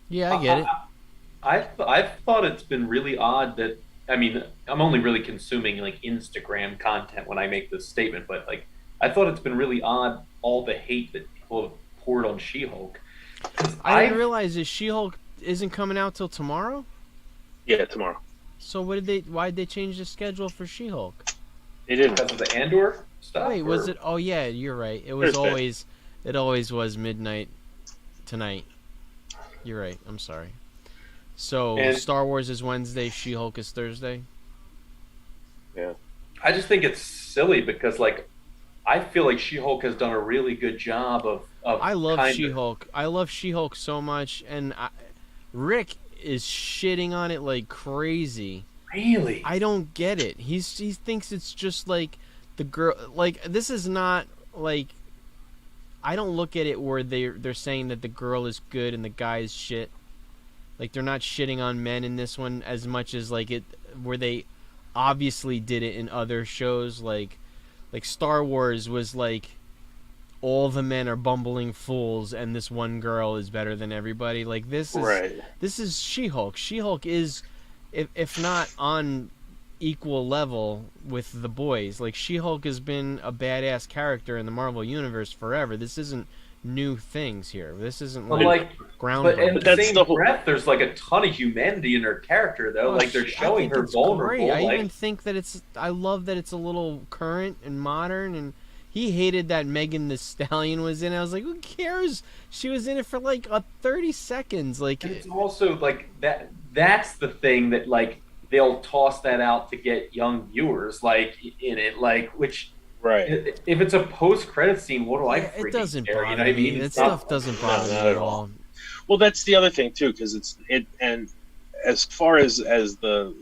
Yeah, I get it. I thought it's been really odd that, I mean, I'm only really consuming like Instagram content when I make this statement, but like I thought it's been really odd all the hate that people have poured on She-Hulk. I didn't realize that She-Hulk isn't coming out till tomorrow. yeah, tomorrow. So why did they change the schedule for She-Hulk? They didn't. because of the Andor stuff. Wait, was it? Oh yeah, you're right. It was Thursday. it always was midnight tonight. You're right. I'm sorry. So And- Star Wars is Wednesday, She-Hulk is Thursday. I just think it's silly because like I feel like She-Hulk has done a really good job of I love kind of- She-Hulk. I love She-Hulk so much, and Rick is shitting on it like crazy. Really? I don't get it. He thinks it's just like the girl. Like, this is not like. I don't look at it where they're saying that the girl is good and the guy is shit. Like, they're not shitting on men in this one as much as like it where they obviously did it in other shows. Like Star Wars was like all the men are bumbling fools and this one girl is better than everybody. Like, this is Right. This is She-Hulk. She-Hulk is, if not on equal level with the boys. Like, She-Hulk has been a badass character in the Marvel Universe forever. This isn't new things here. This isn't But like, like, groundbreaking. but in the that's same the whole- breath, there's like a ton of humanity in her character, though. Oh, like they're I showing think her it's vulnerable. great. I Like, even think that I love that it's a little current and modern. And he hated that Megan Thee Stallion was in it. I was like, who cares? She was in it for like 30 seconds. Like, it's also like that. That's the thing that like they'll toss that out to get young viewers like in it, like which. Right. If it's a post-credit scene, what do I yeah, freaking it doesn't care? bother You know what I me. mean? That It's not- stuff doesn't bother not me at at all. Well, that's the other thing too, because and as far as the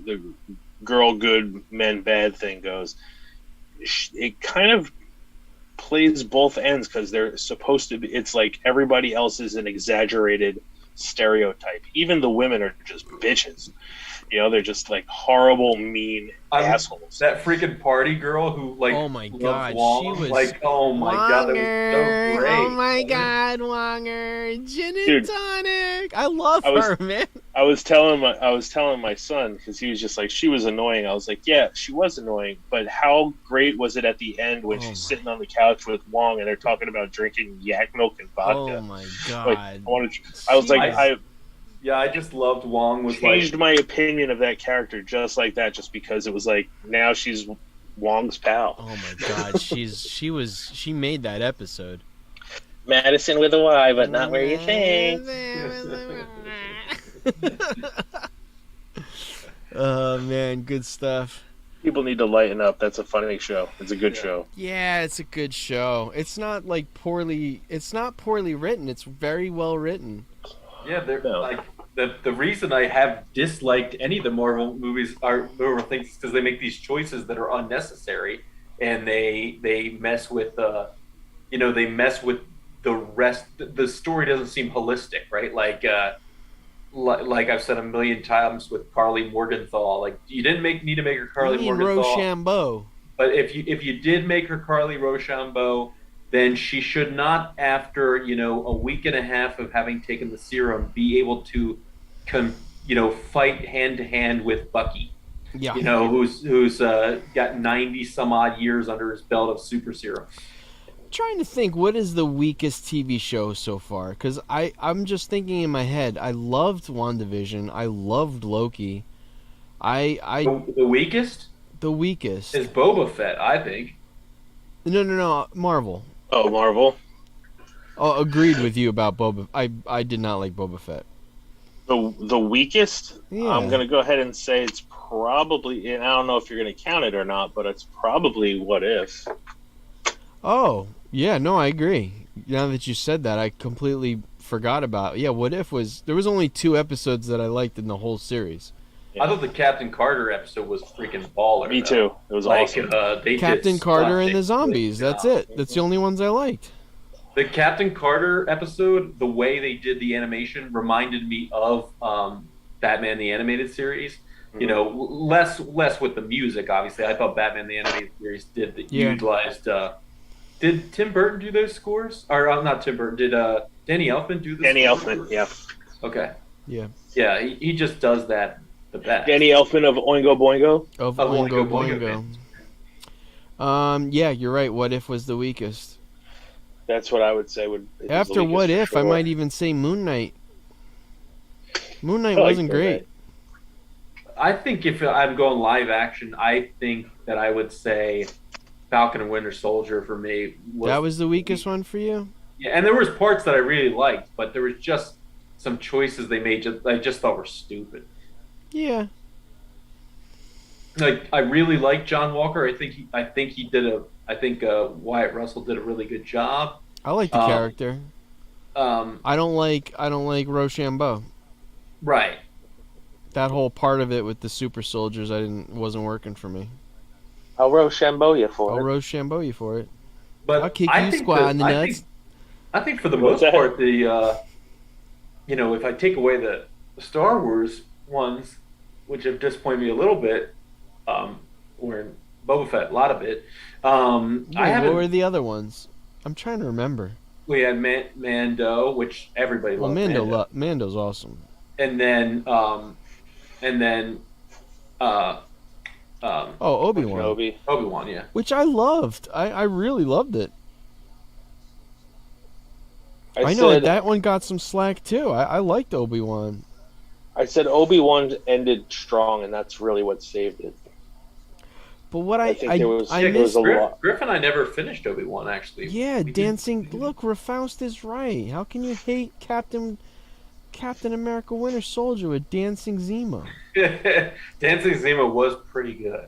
girl good men bad thing goes, it kind of plays both ends because they're supposed to be. It's like everybody else is an exaggerated stereotype. Even the women are just bitches, They're just like horrible, mean assholes. That freaking party girl who like Oh my loves God, Wong, she was like, oh my God, that was so great. Oh my God, Wonger, gin and Dude, tonic. I love her, man. I was telling my son, because he was just like, she was annoying. I was like, yeah, she was annoying, but how great was it at the end when she's sitting on the couch with Wong and they're talking about drinking yak milk and vodka? Oh my God. Like, I was like, I just loved Wong. Was changed like, my opinion of that character just like that, just because it was like, now she's Wong's pal. Oh my God, she made that episode. Madison with a Y, but not where you think. Oh man, good stuff. People need to lighten up. That's a funny show. It's a good show. Yeah, it's a good show. It's not like poorly written. It's very well written. Yeah, they're like the reason I have disliked any of the Marvel movies are Marvel things is because they make these choices that are unnecessary, and they mess with they mess with the rest. The story doesn't seem holistic, right? Like I've said a million times with Carly Morgenthau, like you didn't need to make her Carly Morgenthau. Rochambeau. But if you did make her Carly Rochambeau, then she should not, after a week and a half of having taken the serum, be able to fight hand to hand with Bucky. Yeah. Who's got 90 some odd years under his belt of super serum. I'm trying to think, what is the weakest TV show so far? Because I'm just thinking in my head. I loved WandaVision. I loved Loki. The weakest? The weakest is Boba Fett, I think. No, Marvel. Oh, Marvel. Oh, agreed with you about Boba. I did not like Boba Fett. The weakest? Yeah. I'm going to go ahead and say it's probably, and I don't know if you're going to count it or not, but it's probably What If. Oh, yeah, no, I agree. Now that you said that, I completely forgot about it. Yeah, What If there was only 2 episodes that I liked in the whole series. Yeah. I thought the Captain Carter episode was freaking baller. Me too. It was awesome. Captain Carter and the zombies. That's it. That's the only ones I liked. The Captain Carter episode, the way they did the animation reminded me of Batman the Animated Series. Mm-hmm. Less with the music, obviously. I thought Batman the Animated Series utilized. Did Tim Burton do those scores? Or not Tim Burton? Did Danny Elfman do this? Danny Elfman, yeah. Okay. Yeah. Yeah, he just does that the best. Danny Elfman of Oingo Boingo. Of Oingo Boingo. Yeah, you're right. What If was the weakest. That's what I would say. After What If, sure. I might even say Moon Knight. Moon Knight wasn't great. I think if I'm going live action, I think that I would say Falcon and Winter Soldier for me. That was the weakest one for you? Yeah, and there was parts that I really liked, but there was just some choices they made I just thought were stupid. Yeah. Like, I really like John Walker. I think Wyatt Russell did a really good job. I like the character. I don't like Rochambeau. Right. That whole part of it with the super soldiers, wasn't working for me. I'll Rochambeau you for it. I'll Rochambeau you for it. But I'll kick you squat in the nuts. I think for the most part, if I take away the Star Wars ones, which have disappointed me a little bit, or in Boba Fett, a lot of it. What were the other ones? I'm trying to remember. We had Mando, which everybody loved. Mando's awesome. And then Obi-Wan. Obi-Wan, yeah. Which I loved. I really loved it. I know that one got some slack too. I liked Obi-Wan. I said Obi-Wan ended strong, and that's really what saved it. But what I missed, Griff and I never finished Obi-Wan, actually. Yeah, dancing. Look, Rafaust is right. How can you hate Captain America Winter Soldier with Dancing Zemo? Dancing Zemo was pretty good.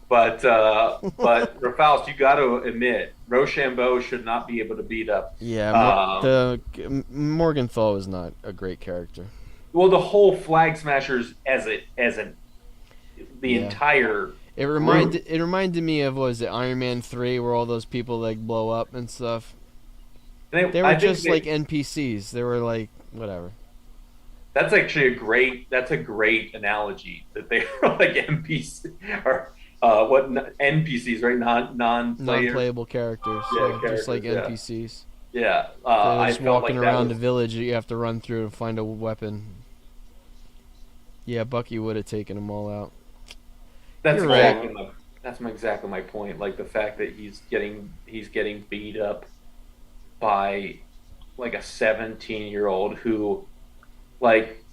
But Rafaust, you got to admit, Rochambeau should not be able to beat up. Yeah, Morgenthau is not a great character. Well, the whole Flag Smashers entire. It reminded me of, what was it, Iron Man 3, where all those people like blow up and stuff. They were just like NPCs. They were like whatever. That's actually a great analogy that they are like NPC or NPCs, right? Non-players. Non-playable characters. Yeah, Just like characters, NPCs. Yeah. They're I just felt walking like that around was the village that you have to run through to find a weapon. Yeah, Bucky would have taken them all out. that's You're right. exactly my point. Like the fact that he's getting beat up by like a 17-year-old who, like,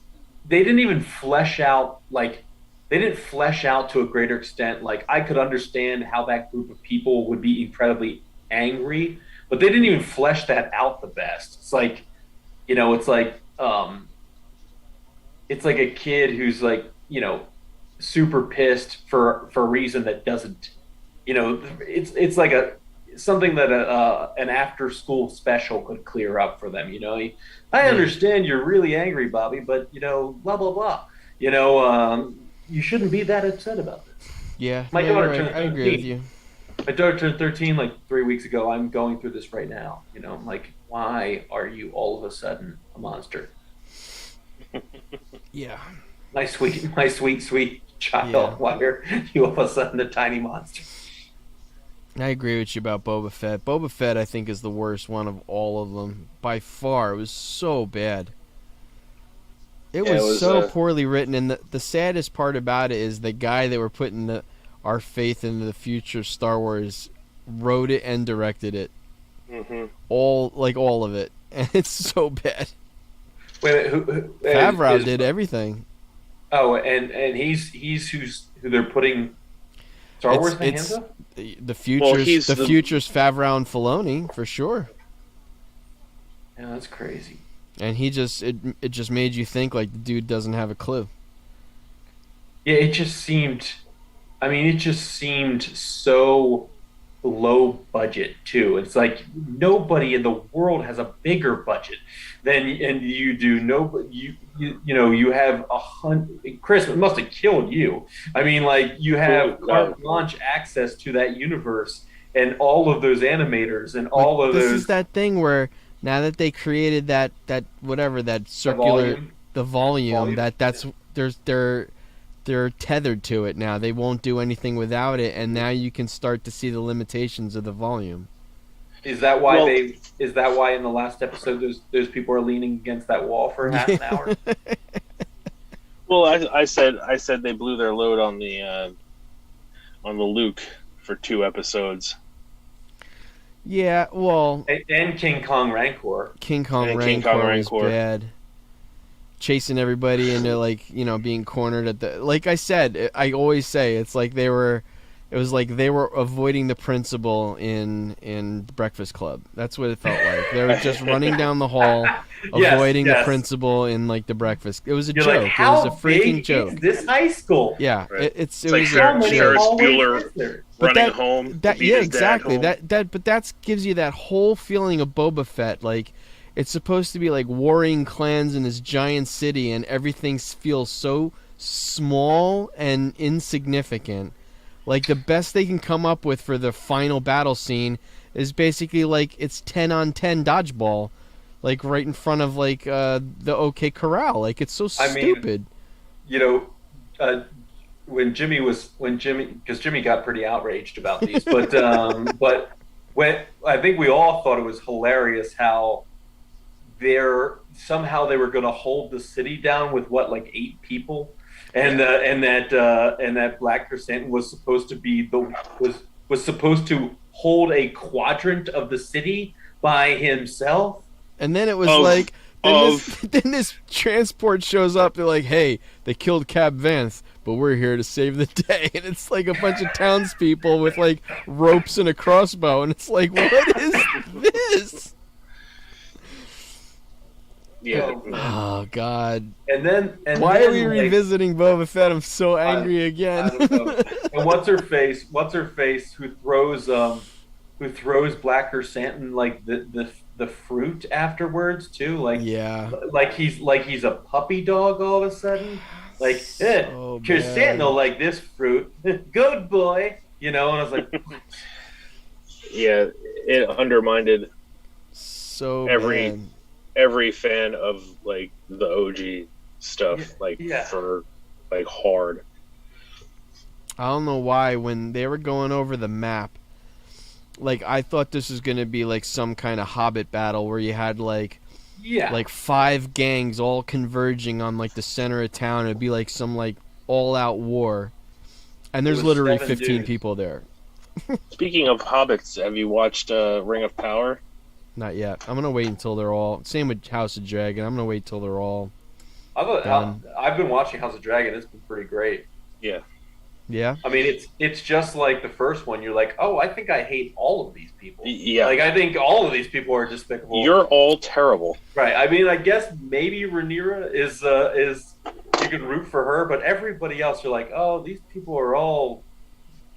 they didn't even flesh out, like, they didn't flesh out to a greater extent. Like, I could understand how that group of people would be incredibly angry, but they didn't even flesh that out the best. It's like, it's like a kid who's like, super pissed for a reason that doesn't, it's like something that an after school special could clear up for them. I understand you're really angry, Bobby, but blah blah blah. You shouldn't be that upset about this. Yeah, My yeah, daughter you're right. turned I agree with you. My daughter turned 13 like 3 weeks ago. I'm going through this right now. I'm like, why are you all of a sudden a monster? Yeah. My sweet child. Yeah. Why are you all of a sudden a tiny monster? I agree with you about Boba Fett. Boba Fett, I think, is the worst one of all of them. By far. It was so bad. It was so poorly written. And the saddest part about it is the guy that we're putting our faith in the future Star Wars wrote it and directed it. Mm-hmm. All of it. And it's so bad. Wait, who Favreau did everything. Oh, and he's who they're putting Star Wars in the hands of? The future's Favreau and Filoni for sure. Yeah, that's crazy. And he it just made you think like the dude doesn't have a clue. Yeah, it just seemed so low budget too. It's like nobody in the world has a bigger budget than you do. You have 100. Chris, it must have killed you. I mean, like you have carte blanche access to that universe and all of those animators and all of those. This is that thing where now that they created that circular the volume. They're tethered to it now. They won't do anything without it, and now you can start to see the limitations of the volume. Is that why in the last episode those people are leaning against that wall for half an hour? Well, I said they blew their load on the Luke for 2 episodes. Yeah, well, and King Kong Rancor. King Kong Rancor was bad. Chasing everybody into being cornered at the, like I said, I always say it was like they were avoiding the principal in Breakfast Club. That's what it felt like. They were just running down the hall, avoiding the principal in like the breakfast. It was a joke. Like, how it was a freaking joke. Is this high school? Yeah, right. it was like Ferris Bueller running home. Yeah, exactly. But that gives you that whole feeling of Boba Fett, like. It's supposed to be like warring clans in this giant city, and everything feels so small and insignificant. Like, the best they can come up with for the final battle scene is basically like it's 10-on-10 dodgeball, like right in front of like the OK Corral. Like, it's so stupid. When Jimmy, because Jimmy got pretty outraged about these, but when I think we all thought it was hilarious how. Somehow they were going to hold the city down with 8 people, and that Black Chrysanthemum was supposed to hold a quadrant of the city by himself. And then it was then this transport shows up. They're like, "Hey, they killed Cab Vanth, but we're here to save the day." And it's like a bunch of townspeople with like ropes and a crossbow, and it's like, what is this? Yeah. Oh God! And why are we revisiting Boba Fett? I'm so angry again. I don't know. And what's her face? Who throws Black Chrysanthemum like the fruit afterwards too? Like he's a puppy dog all of a sudden. Like Chrysanthemum like this fruit, good boy. And I was like, yeah, it undermined so every fan of like the OG. stuff, like Yeah. for like hard. I don't know why when they were going over the map, like I thought this was gonna be like some kind of Hobbit battle where you had like 5 gangs all converging on like the center of town. It'd be like some like all-out war, and there's was literally 7 15 dudes. people there. Speaking of hobbits, have you watched Ring of Power? Not yet. I'm gonna wait until they're all. Same with House of Dragon. I'm gonna wait till they're all. Done. I've been watching House of Dragon. It's been pretty great. Yeah. Yeah. I mean, it's just like the first one. You're like, oh, I think I hate all of these people. Yeah. Like I think all of these people are despicable. You're all terrible. Right. I mean, I guess maybe Rhaenyra is you can root for her, but everybody else, you're like, oh, these people are all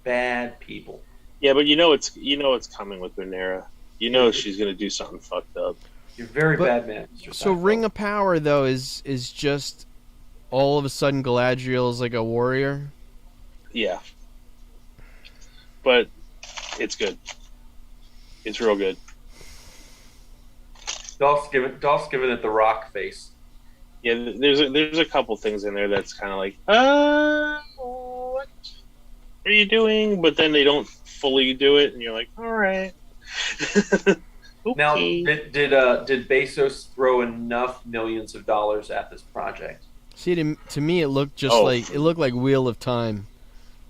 bad people. Yeah, but it's coming with Rhaenyra. You know she's gonna do something fucked up. You're very bad man. Mr. So Seinfeld. Ring of Power though is just all of a sudden Galadriel is like a warrior. Yeah. But it's good. It's real good. Dolph's giving it the rock face. Yeah, there's a couple things in there that's kind of like, what are you doing? But then they don't fully do it, and you're like, all right. Okay. Now, did Bezos throw enough millions of dollars at this project? See, to me, it looked just like Wheel of Time,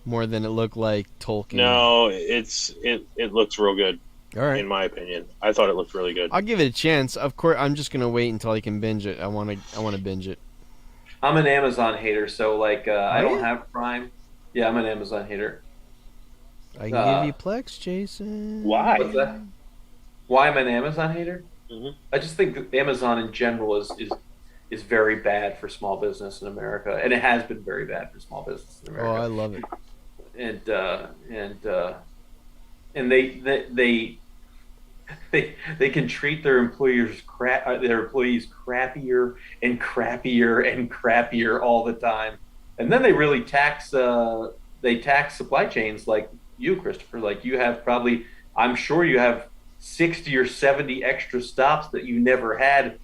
more than it looked like Tolkien. No, it looks real good. All right. In my opinion, I thought it looked really good. I'll give it a chance. Of course, I'm just gonna wait until I can binge it. I want to binge it. I'm an Amazon hater, so like I don't you? have Prime. Yeah, I'm an Amazon hater. I can give you Plex, Jason. Why? What's that? Why I'm an Amazon hater? Mhm. I just think that Amazon in general is very bad for small business in America, and it has been very bad for small business in Oh, America. I love it. And they can treat their employees crappier and crappier and crappier all the time, and then they really tax supply chains like you, Christopher. Like you have probably, I'm sure you have 60 or 70 extra stops that you never had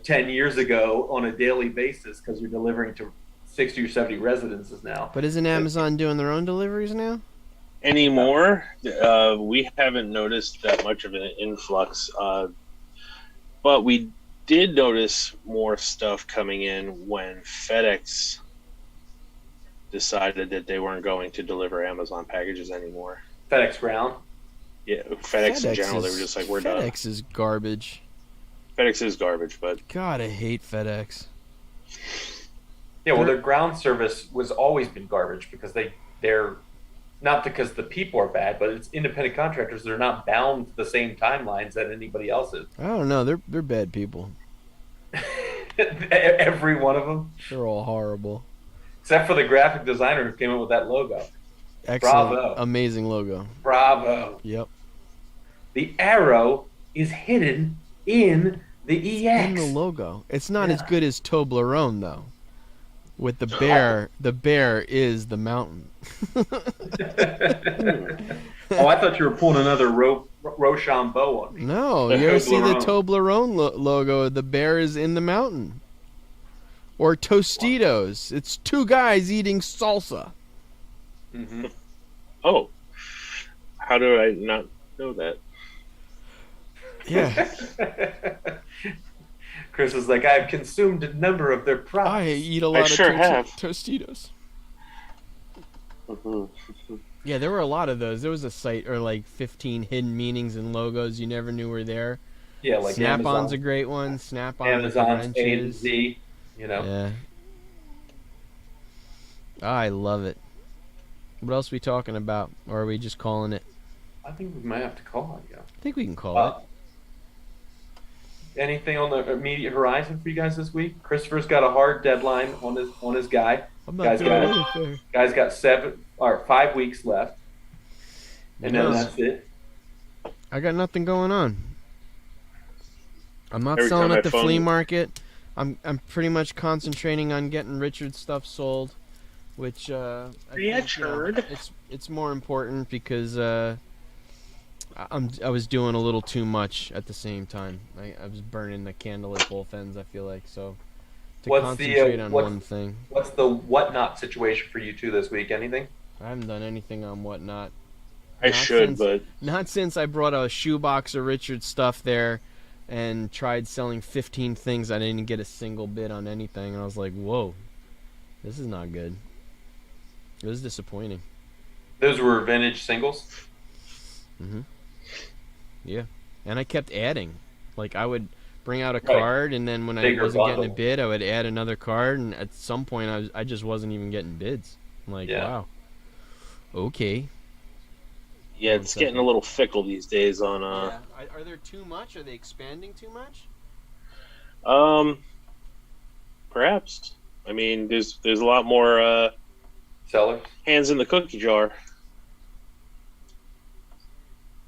10 years ago on a daily basis because you're delivering to 60 or 70 residences now. But isn't Amazon doing their own deliveries now? Anymore, we haven't noticed that much of an influx, but we did notice more stuff coming in when FedEx decided that they weren't going to deliver Amazon packages anymore. FedEx Ground. Yeah, FedEx in general, they were just like, we're done. FedEx is garbage. FedEx is garbage, but God, I hate FedEx. Yeah, well, their ground service was always been garbage because they're not because the people are bad, but it's independent contractors. They're not bound to the same timelines that anybody else is. I don't know. They're bad people. Every one of them, They're all horrible. except for the graphic designer who came up with that logo. Excellent, Bravo. Amazing logo. Bravo. Yep. The arrow is hidden in the EX. In the logo. It's not as good as Toblerone though. With the bear, the bear is the mountain. Oh, I thought you were pulling another Rochambeau on me. No, you ever see the Toblerone logo? The bear is in the mountain. Or Tostitos. It's two guys eating salsa. Mm-hmm. oh, how do I not know that? Yeah. Chris is like, I've consumed a number of their products. I eat a lot of sure have. Tostitos. Mm-hmm. Yeah, there were a lot of those. There was a site or like 15 hidden meanings and logos you never knew were there. Yeah, like Snap-on's Amazon, a great one. Snap-on with the Amazon's A to wrenches. Z, you know. Yeah. I love it. What else are we talking about? Or are we just calling it? I think we might have to call it, yeah. I think we can call it. Anything on the immediate horizon for you guys this week? Christopher's got a hard deadline on his guy. I'm not Guys doing got it. anything. Guy's got 5 weeks left, and then Yes. that's it. I got nothing going on. I'm not Every selling time at the my phone- flea market. I'm pretty much concentrating on getting Richard's stuff sold, which I think, you know, Richard. it's more important because I was doing a little too much at the same time. I was burning the candle at both ends. I feel like so. to What's concentrate the on what's one thing. what's the whatnot situation for you two this week? Anything? I haven't done anything on Whatnot. I Not should, since, but not since I brought a shoebox of Richard's stuff there and tried selling 15 things. I didn't get a single bid on anything, and I was like, whoa, this is not good. It was disappointing. Those were vintage singles. Mm-hmm. Yeah, and I kept adding. Like, I would bring out a Right. card, and then when I Bigger wasn't getting a bundle. bid, I would add another card, and at some point I just wasn't even getting bids. I'm like, Yeah. wow. Okay. yeah, it's getting a little fickle these days on Are there too much? Are they expanding too much? perhaps. I mean, there's a lot more Sellers. hands in the cookie jar.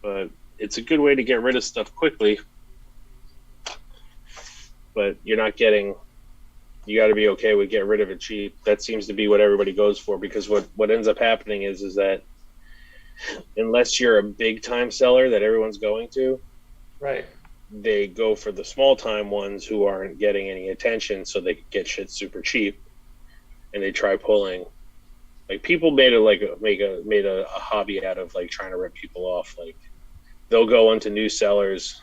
But it's a good way to get rid of stuff quickly. But you're not getting. You got to be okay with getting rid of it cheap. That seems to be what everybody goes for, because what ends up happening is that unless you're a big time seller that everyone's going to, Right. they go for the small time ones who aren't getting any attention, so they can get shit super cheap, and they try pulling. Like, people made a hobby out of like trying to rip people off. Like, they'll go into new sellers,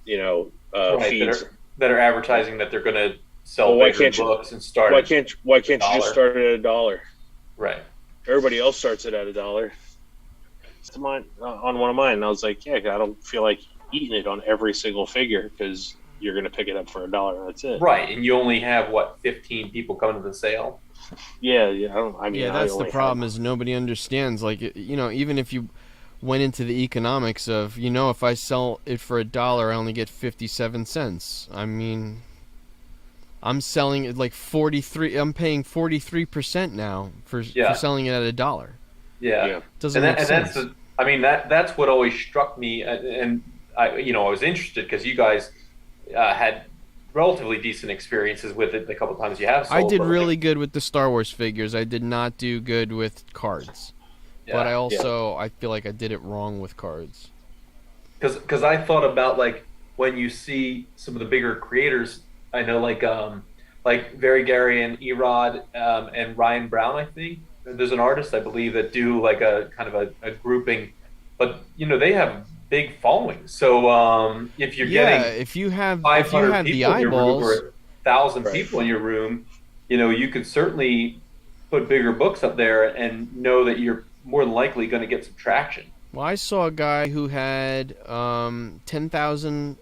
Right, feeds. that are advertising that they're going to sell Well, why bigger can't you- books and start. Why at- can't you $1? just start it at $1? Right. Everybody else starts it at $1. It's on one of mine, and I was like, yeah, I don't feel like eating it on every single figure, because you're going to pick it up for $1, and that's it. Right, and you only have 15 people coming to the sale. Yeah. That's the problem, is nobody understands. Like, even if you went into the economics of, if I sell it for $1, I only get 57 cents. I mean, I'm selling it like 43. I'm paying 43% now for selling it at $1. Yeah. Doesn't make sense. That's what always struck me, and I was interested because you guys had relatively decent experiences with it the couple times you have sold. I did really good with the Star Wars figures. I did not do good with cards. Yeah. But I feel like I did it wrong with cards. Because I thought about, like, when you see some of the bigger creators, I know like Very Gary and Erod and Ryan Brown, I think. There's an artist, I believe, that do like a kind of a grouping, but they have big followings. So if you're getting if you have 500 the people in your room eyeballs, or 1,000 Right. people in your room, you could certainly put bigger books up there and know that you're more than likely going to get some traction. well, I saw a guy who had 10,000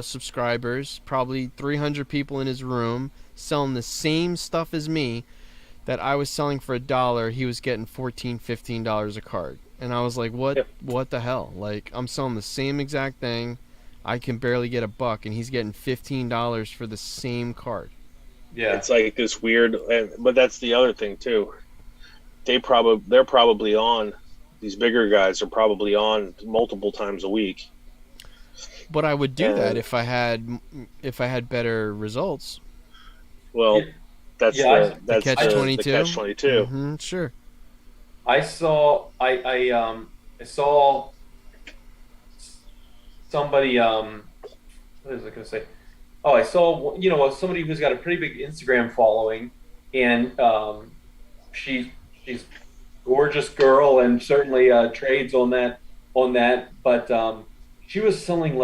subscribers, probably 300 people in his room, selling the same stuff as me that I was selling for $1. He was getting $14, $15 a card. And I was like, what the hell? Like, I'm selling the same exact thing. I can barely get $1, and he's getting $15 for the same card. Yeah. It's like this weird, but that's the other thing too. They're probably on. These bigger guys are probably on multiple times a week. But I would do that if I had better results. Well, that's Yeah, the catch-22? The catch-22. Mm-hmm, sure. I saw somebody what was I going to say? Oh, I saw somebody who's got a pretty big Instagram following, and she's gorgeous girl and certainly trades on that. But she was selling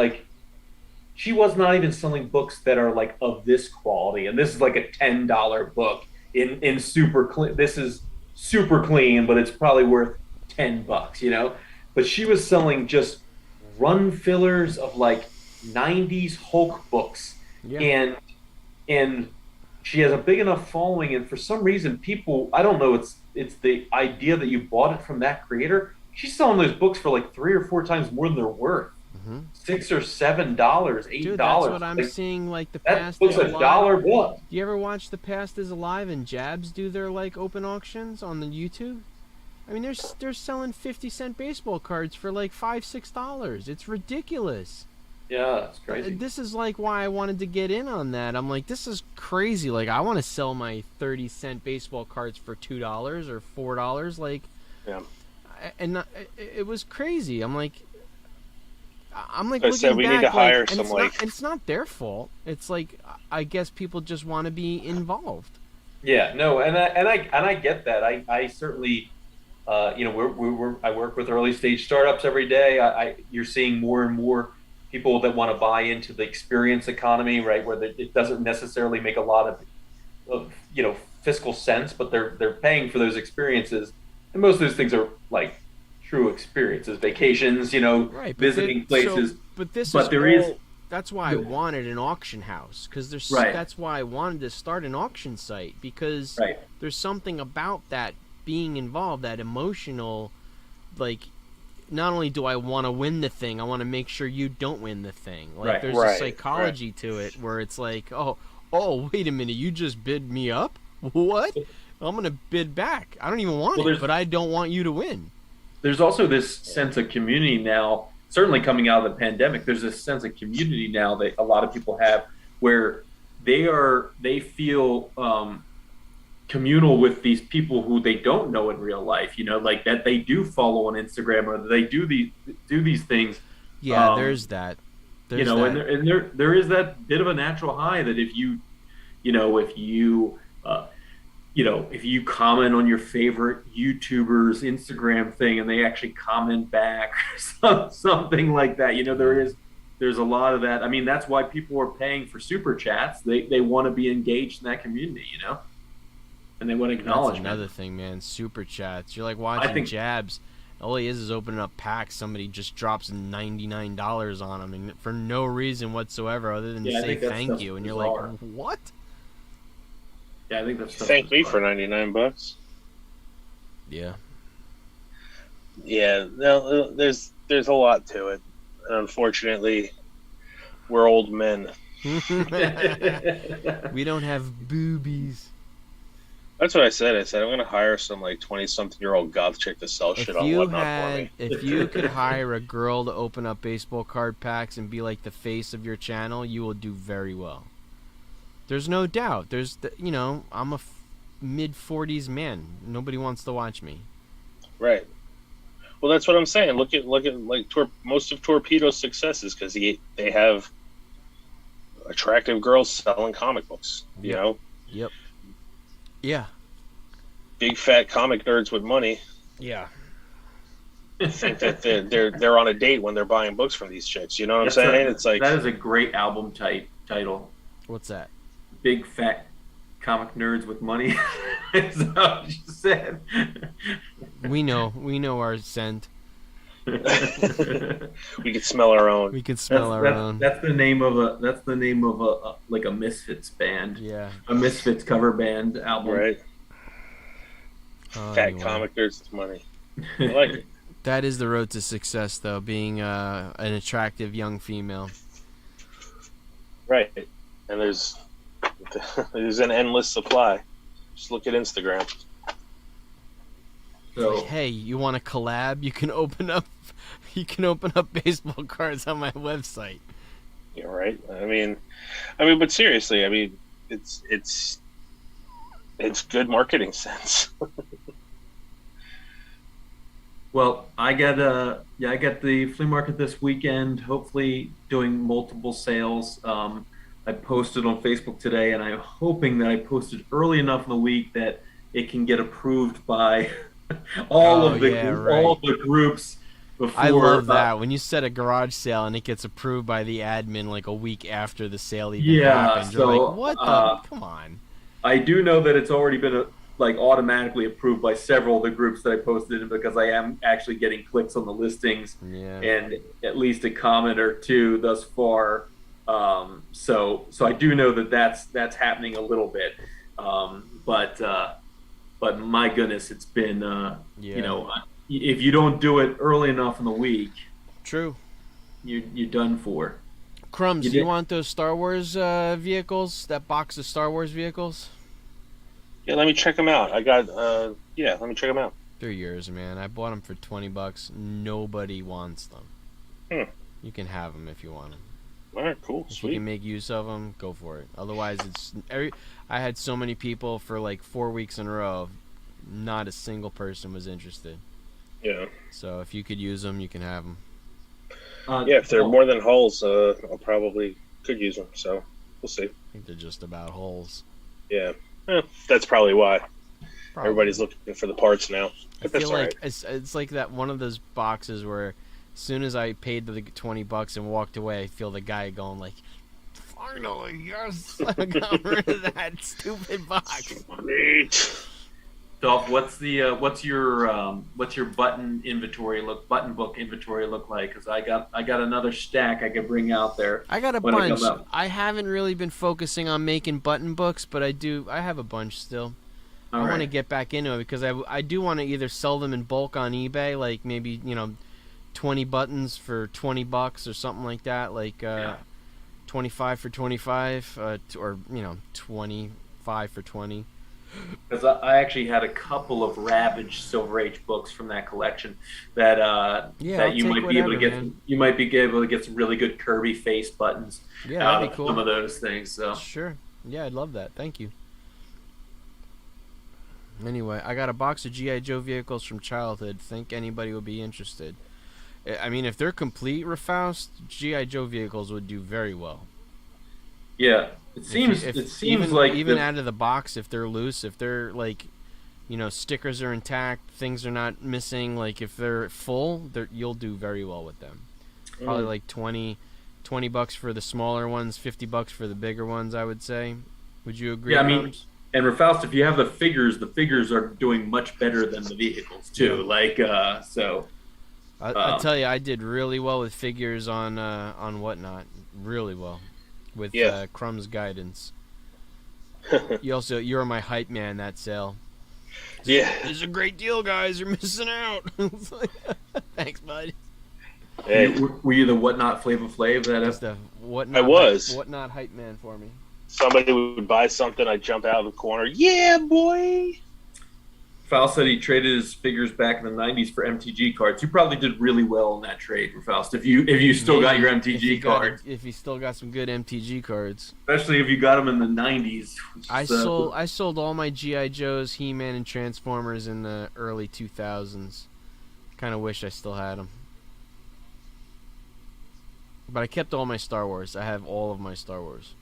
she was not even selling books that are like of this quality, and this is like a $10 book in super clean. This is super clean, but it's probably worth $10, But she was selling just run fillers of like 90s Hulk books, Yeah. and she has a big enough following, and for some reason people, I don't know, it's the idea that you bought it from that creator. She's selling those books for like 3 or 4 times more than they're worth. Mm-hmm. $6 or $7, $8. Dude, that's what I'm seeing. Like, the That Past book's is a Alive. $1 book. Do you ever watch The Past is Alive and Jabs do their like open auctions on the YouTube? I mean, they're selling 50-cent baseball cards for like $5-6. It's ridiculous. Yeah, it's crazy. This is like why I wanted to get in on that. I'm like, this is crazy. Like, I want to sell my 30-cent baseball cards for $2 or $4. Like, Yeah. and it was crazy. I'm like, I'm like I looking said we back, need to hire and some it's not their fault. It's like I guess people just want to be involved. Yeah, no, and I get that. I certainly, I work with early stage startups every day. You're seeing more and more people that want to buy into the experience economy, right? Where it doesn't necessarily make a lot of fiscal sense, but they're paying for those experiences, and most of those things are like true experiences, vacations, Right, visiting places. but this is But there all. is That's why I wanted an auction house, because right, that's why I wanted to start an auction site, because right, there's something about that being involved, that emotional, like, not only do I want to win the thing, I want to make sure you don't win the thing. Like, right, there's a psychology to it where it's like, oh, wait a minute, you just bid me up? What? I'm gonna bid back. I don't even want it, but I don't want you to win. There's also this sense of community now. Certainly coming out of the pandemic, there's this sense of community now that a lot of people have, where they feel communal with these people who they don't know in real life. Like that they do follow on Instagram, or they do these things. Yeah, there's that. There's that. And there is that bit of a natural high that if you if you comment on your favorite YouTuber's Instagram thing and they actually comment back or something like that, there's a lot of that. I mean, that's why people are paying for super chats. They want to be engaged in that community, and they want to acknowledge. That's another thing, man. Super chats. You're like watching Jabs. All he is opening up packs. Somebody just drops $99 on him, and for no reason whatsoever other than to say thank you. And you're like, what? Yeah, I think that's. Thank me for $99. Yeah. Yeah. No, there's a lot to it. Unfortunately, we're old men. We don't have boobies. That's what I said. I said I'm going to hire some like 20-something-year-old goth chick to sell shit on Whatnot for me. If you could hire a girl to open up baseball card packs and be like the face of your channel, you will do very well. There's no doubt. I'm a mid-40s man. Nobody wants to watch me. Right. Well, that's what I'm saying. Look at like most of Torpedo's successes because they have attractive girls selling comic books. You know. Yep. Yeah. Big fat comic nerds with money. Yeah. Think that they're on a date when they're buying books from these chicks. You know what I'm saying? It's like that is a great album title. What's that? Big fat comic nerds with money. Is that what you said? We know our scent. We can smell our own. We can smell our own. That's the name of a like a Misfits band. Yeah. A Misfits cover band album. Right. Fat comic nerds with money. I like it. That is the road to success, though, being an attractive young female. Right. And there's an endless supply. Just look at Instagram. So, like, hey, you want to collab? You can open up baseball cards on my website. Yeah, right. I mean, but seriously, it's good marketing sense. well, I got the flea market this weekend. Hopefully, doing multiple sales. I posted on Facebook today, and I'm hoping that I posted early enough in the week that it can get approved by all the groups. Before, I love that when you set a garage sale and it gets approved by the admin like a week after the sale even happened. You're like, what the? Come on. I do know that it's already been automatically approved by several of the groups that I posted in because I am actually getting clicks on the listings and at least a comment or two thus far. So I do know that that's happening a little bit. But my goodness, it's been if you don't do it early enough in the week, true, you're done for. Crumbs, do you want those Star Wars vehicles? That box of Star Wars vehicles? Yeah, let me check them out. Let me check them out. They're yours, man. I bought them for $20. Nobody wants them. You can have them if you want them. All right, cool, if sweet. you can make use of them, go for it. Otherwise, I had so many people for like 4 weeks in a row. Not a single person was interested. Yeah. So if you could use them, you can have them. Yeah, if they're Well, more than hulls, I'll probably could use them. So we'll see. I think they're just about holes. Yeah, that's probably why Probably. everybody's looking for the parts now. I But that's feel all like right. it's like that one of those boxes where, as soon as I paid the $20 and walked away, I feel the guy going like, "Finally, yes, I got rid of that stupid box." Neat. Dolph, what's your button book inventory look like? Because I got another stack I could bring out there I got a when I come bunch. out. I haven't really been focusing on making button books, but I have a bunch still. All I want to right. get back into it because I do want to either sell them in bulk on eBay, like maybe 20 buttons for $20 or something like that, like Yeah. 25 for 25, or 25 for 20. Because I actually had a couple of Ravage Silver Age books from that collection that Yeah, I'll you take might be able to whatever, get. man. You might be able to get some really good Kirby face buttons Yeah, out that'd be of cool. some of those things. So Sure. Yeah, I'd love that. Thank you. Anyway, I got a box of G.I. Joe vehicles from childhood. Think anybody would be interested. I mean, if they're complete, Rafaust, G.I. Joe vehicles would do very well. yeah, it seems even, like even out of the box, if they're loose, if they're like, stickers are intact, things are not missing, like if they're full, you'll do very well with them. Probably like $20 for the smaller ones, $50 for the bigger ones, I would say. Would you agree, Yeah, I mean, Crumbs? and Rafaust, if you have the figures are doing much better than the vehicles too. Yeah. Like so. I tell you, I did really well with figures on Whatnot. Really well. With Yeah. Crumb's guidance. You're my hype man that sale. Yeah. This is a great deal, guys. You're missing out. Thanks, bud. Hey, Were you the Whatnot Flavor Flav that That's the Whatnot. I was. Whatnot hype man for me. Somebody would buy something, I'd jump out of the corner. Yeah, boy. Faust said he traded his figures back in the '90s for MTG cards. You probably did really well in that trade, Faust. If you still got your MTG cards, If you still got some good MTG cards. especially if you got them in the '90s. I sold all my GI Joes, He-Man, and Transformers in the early 2000s. Kind of wish I still had them. But I kept all my Star Wars. I have all of my Star Wars.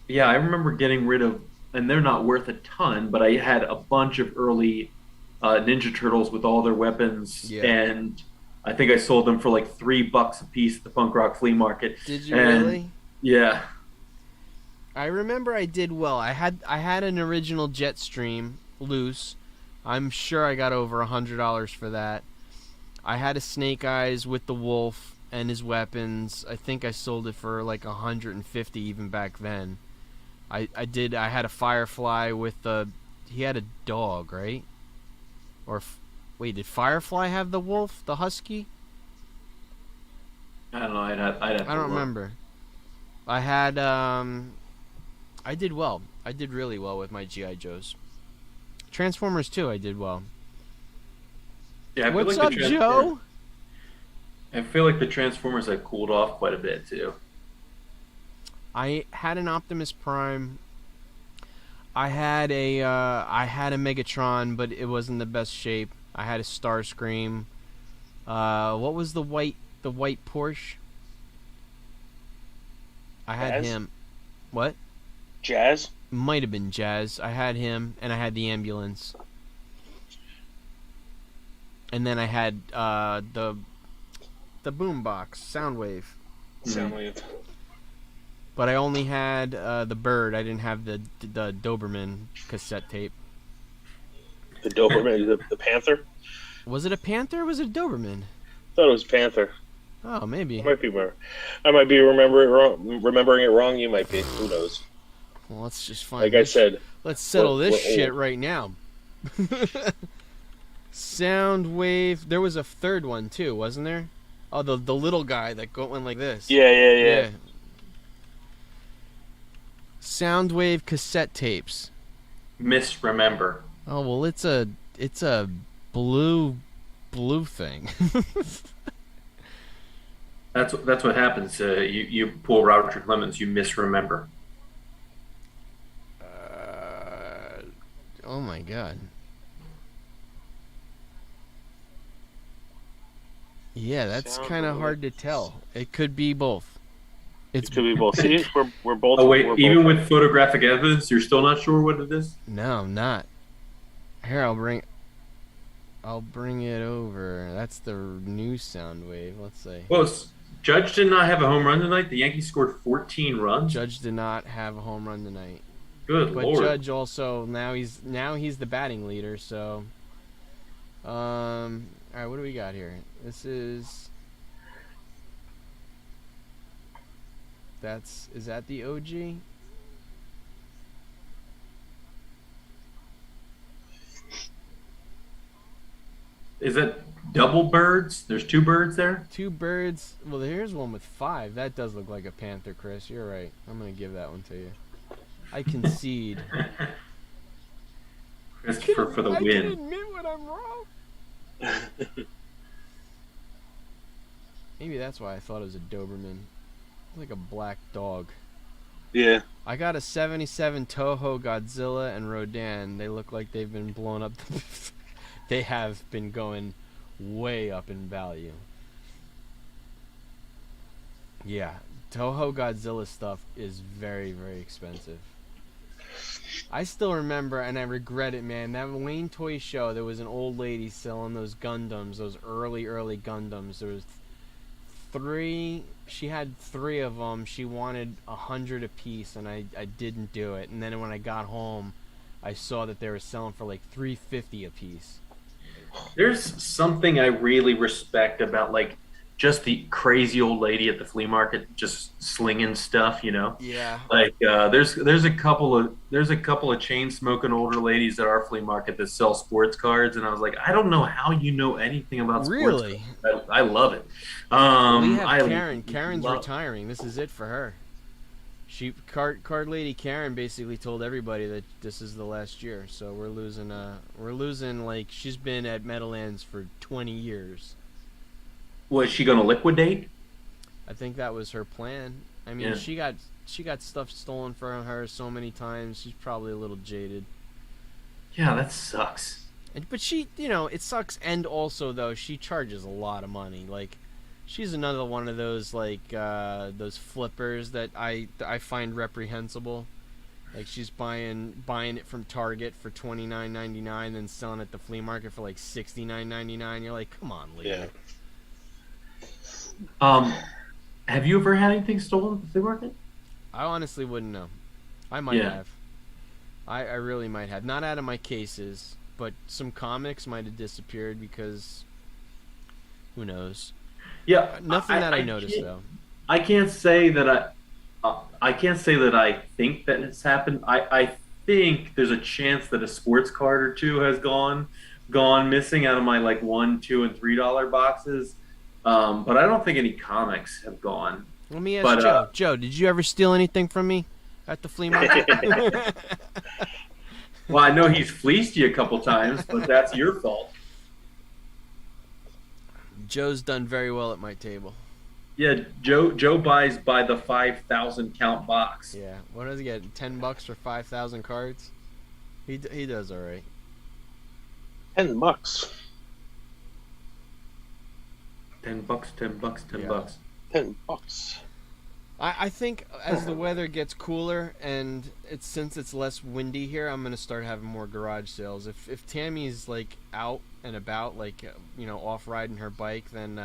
Yeah, I remember getting rid of, and they're not worth a ton, but I had a bunch of early Ninja Turtles with all their weapons, Yeah. and I think I sold them for like $3 a piece at the punk rock flea market. Did you And- really? Yeah. I remember I did well. I had an original Jetstream loose. I'm sure I got over $100 for that. I had a Snake Eyes with the wolf and his weapons. I think I sold it for like 150 even back then. I had a Firefly with he had a dog, right? Wait, did Firefly have the wolf, the husky? I don't know. I'd have to I don't look. remember. I had I did well. I did really well with my GI Joes. Transformers too, I did well. Yeah, I feel What's like up, the Joe? I feel like the Transformers have cooled off quite a bit too. I had an Optimus Prime. I had a Megatron, but it wasn't the best shape. I had a Starscream. What was the white Porsche? I had Jazz? him. What? Jazz? Might have been Jazz. I had him, and I had the ambulance. And then I had the boombox, Soundwave. Soundwave. But I only had the bird. I didn't have the Doberman cassette tape. The Doberman, the Panther? Was it a Panther or was it a Doberman? I thought it was Panther. Oh, maybe. I might be remembering it wrong. You might be. Who knows? Well, let's just find. Like I said, let's settle this we're shit old. right now. Soundwave. There was a third one too, wasn't there? Oh, the little guy that went like this. Yeah. Soundwave cassette tapes. Misremember. Oh well, it's a blue thing. That's what happens. You pull Roger Clemens, you misremember. Oh my god. Yeah, that's Sound kind of familiar. hard to tell. It could be both. It could be both. See, we're both. Oh wait, we're even both. with photographic evidence, you're still not sure what it is? No, I'm not. Here, I'll bring it over. That's the new sound wave. Let's see. Well, Judge did not have a home run tonight. The Yankees scored 14 runs. Judge did not have a home run tonight. Good But lord. Judge also now he's the batting leader. So, all right, what do we got here? This is is that the OG? Is that double birds? There's two birds there? Two birds. Well, here's one with 5. That does look like a panther, Chris. You're right. I'm gonna give that one to you. I concede. Christopher for the I win. can admit when I'm wrong. Maybe that's why I thought it was a Doberman. Like a black dog. Yeah. I got a 77 Toho Godzilla and Rodan. They look like they've been blown up. They have been going way up in value. Yeah, Toho Godzilla stuff is very, very expensive. I still remember, and I regret it, man, that Wayne Toy Show, there was an old lady selling those Gundams, those early Gundams. There was 3, she had 3 of them. She wanted 100 a piece, and I didn't do it. And then when I got home, I saw that they were selling for like $350 a piece. There's something I really respect about like just the crazy old lady at the flea market just slinging stuff, you know. Yeah. Like there's a couple of chain smoking older ladies at our flea market that sell sports cards, and I was like, I don't know how you know anything about sports. Really? Cards. I love it. We have Karen. Karen's retiring. This is it for her. Card lady Karen basically told everybody that this is the last year. So we're losing like she's been at Meadowlands for 20 years. Was she going to liquidate? I think that was her plan. I mean, Yeah. she got stuff stolen from her so many times. She's probably a little jaded. Yeah, that sucks. But she, it sucks. And also though, she charges a lot of money. Like, she's another one of those like those flippers that I find reprehensible. Like she's buying it from Target for $29.99, then selling it at the flea market for like $69.99. You're like, come on, lady. Yeah. Have you ever had anything stolen at the flea market? I honestly wouldn't know. I might Yeah. have. I really might have. Not out of my cases, but some comics might have disappeared because who knows. Yeah, Nothing that I noticed though. I can't say that I can't say that I think that it's happened. I think there's a chance that a sports card or two has gone missing out of my like $1, $2, and $3 boxes. But I don't think any comics have gone. Let me ask Joe. Joe, did you ever steal anything from me at the flea market? Well, I know he's fleeced you a couple times, but that's your fault. Joe's done very well at my table. Yeah, Joe buys by the 5,000 count box. Yeah. What does he get? $10 for 5,000 cards? He does all right. $10. $10, $10. $10. I think as the weather gets cooler and since it's less windy here, I'm gonna start having more garage sales. If Tammy's like out and about, like off riding her bike, then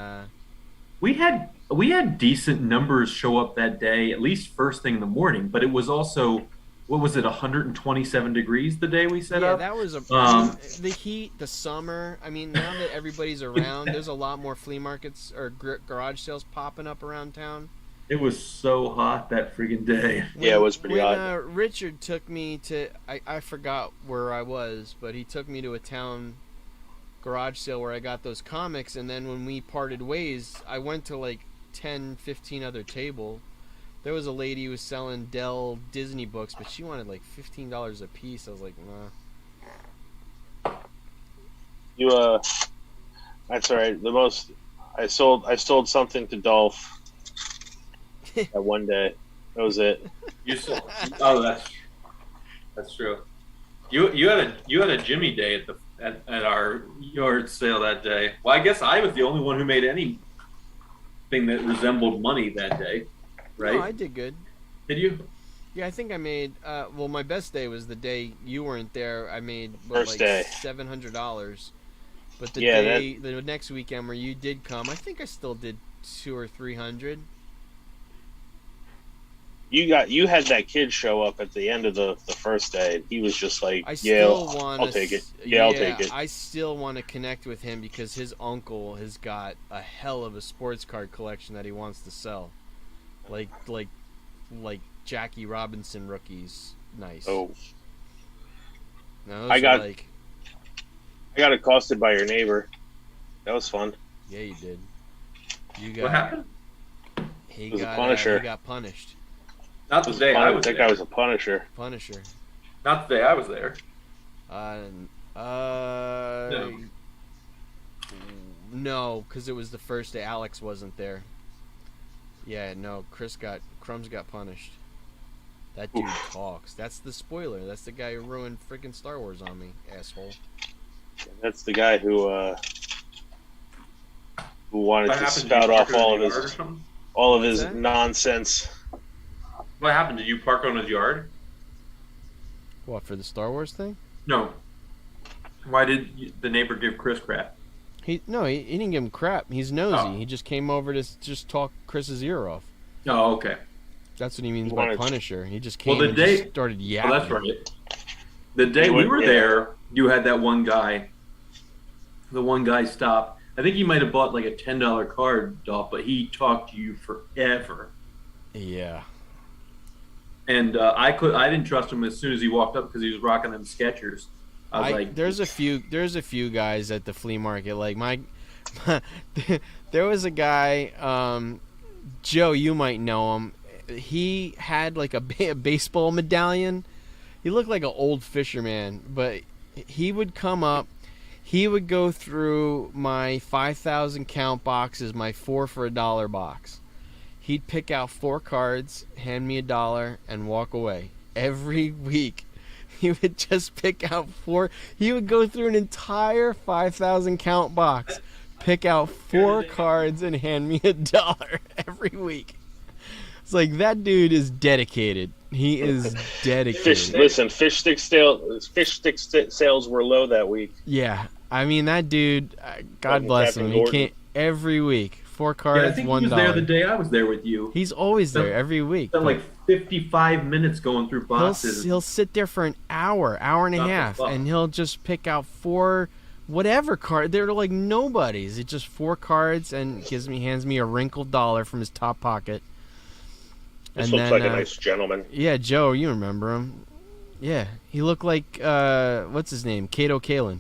We had decent numbers show up that day, at least first thing in the morning. But it was also, what was it, 127 degrees the day we set up? Yeah, that was the heat, the summer. I mean, now that everybody's around, there's a lot more flea markets or garage sales popping up around town. It was so hot that friggin' day. Yeah, it was pretty hot. Richard took me to, I forgot where I was, but he took me to a town garage sale where I got those comics, and then when we parted ways, I went to like 10, 15 other table. There was a lady who was selling Dell Disney books, but she wanted like $15 a piece. I was like, nah. That's all right. I sold something to Dolph that one day. That was it. You sold, oh, that's true. You had a Jimmy day at our yard sale that day. Well, I guess I was the only one who made any thing that resembled money that day, right? No, I did good. Did you? Yeah, I think I made. Well, my best day was the day you weren't there. I made First day. $700. But the Yeah, day, the next weekend where you did come, I think I still did 200 or 300. You had that kid show up at the end of the first day, and he was just like, I "Yeah, still want. I'll take it. Yeah, I'll take it." I still want to connect with him because his uncle has got a hell of a sports card collection that he wants to sell, like Jackie Robinson rookies. Nice. Oh, No, I got like, accosted by your neighbor. That was fun. yeah, you did. You got. What happened? He It was a got Punisher. he got punished. Not the day I was That there. guy was a Punisher. Punisher. Not the day I was there. No, because it was the first day. Alex wasn't there. Yeah, no. Crumbs got punished. That dude talks. That's the spoiler. That's the guy who ruined freaking Star Wars on me, asshole. That's the guy who wanted What to happened? spout Did you off park all in of the yard or his something? that? nonsense. What happened? Did you park on his yard? What, for the Star Wars thing? No. Why did the neighbor give Chris crap? He didn't give him crap. He's nosy. Oh. He just came over to just talk Chris's ear off. Oh, okay. That's what he means He by wanted to- Punisher. He just came Well, the and day- just started yapping. Well, that's right. The day we were there, you had that one guy. The one guy stopped. I think he might have bought like a $10 card, Dolph, but he talked to you forever. Yeah. And I didn't trust him as soon as he walked up because he was rocking them Skechers. I was like, there's a few guys at the flea market. Like there was a guy, Joe, you might know him. He had like a baseball medallion. He looked like an old fisherman, but he would come up. He would go through my 5,000 count boxes, my 4 for $1 box. He'd pick out 4 cards, hand me $1, and walk away. Every week, he would just pick out 4. He would go through an entire 5,000 count box, pick out 4 cards, and hand me $1 every week. It's like, that dude is dedicated. He is dedicated. Fish stick sales were low that week. Yeah, I mean, that dude, God Fucking bless Captain him. He Gordon. can't every week. 4 yeah, cards, I think $1. he was there the day I was there with you. He's always there every week. Spent like 55 minutes going through boxes. He'll sit there for an hour and a Not the half, fuck. and he'll just pick out 4 whatever card. They're like nobody's. It's just 4 cards, and hands me a wrinkled $1 from his top pocket. This And looks then, like a nice gentleman. Yeah, Joe, you remember him? Yeah, he looked like what's his name, Kato Kalin.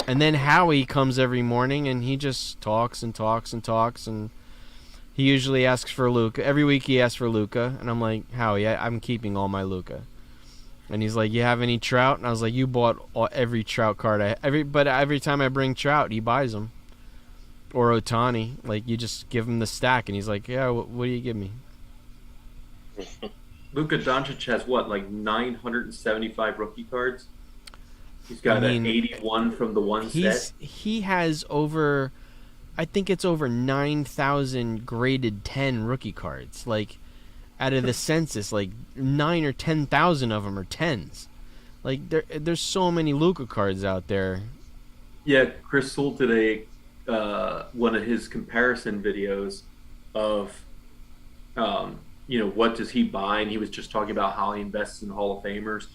And then Howie comes every morning, and he just talks and talks and talks, and he usually asks for Luca. Every week he asks for Luca, and I'm like, Howie, I'm keeping all my Luca. And he's like, you have any Trout? And I was like, you bought every Trout card. But every time I bring Trout, he buys them. Or Otani. Like, you just give him the stack, and he's like, yeah, what do you give me? Luka Doncic has what, like 975 rookie cards? He's got an 81 from the one set. He has over, I think it's over 9,000 graded 10 rookie cards. Like, out of the census, like 9 or 10,000 of them are 10s. Like, there's so many Luka cards out there. Yeah, Chris Soule today, one of his comparison videos of, what does he buy? And he was just talking about how he invests in Hall of Famers,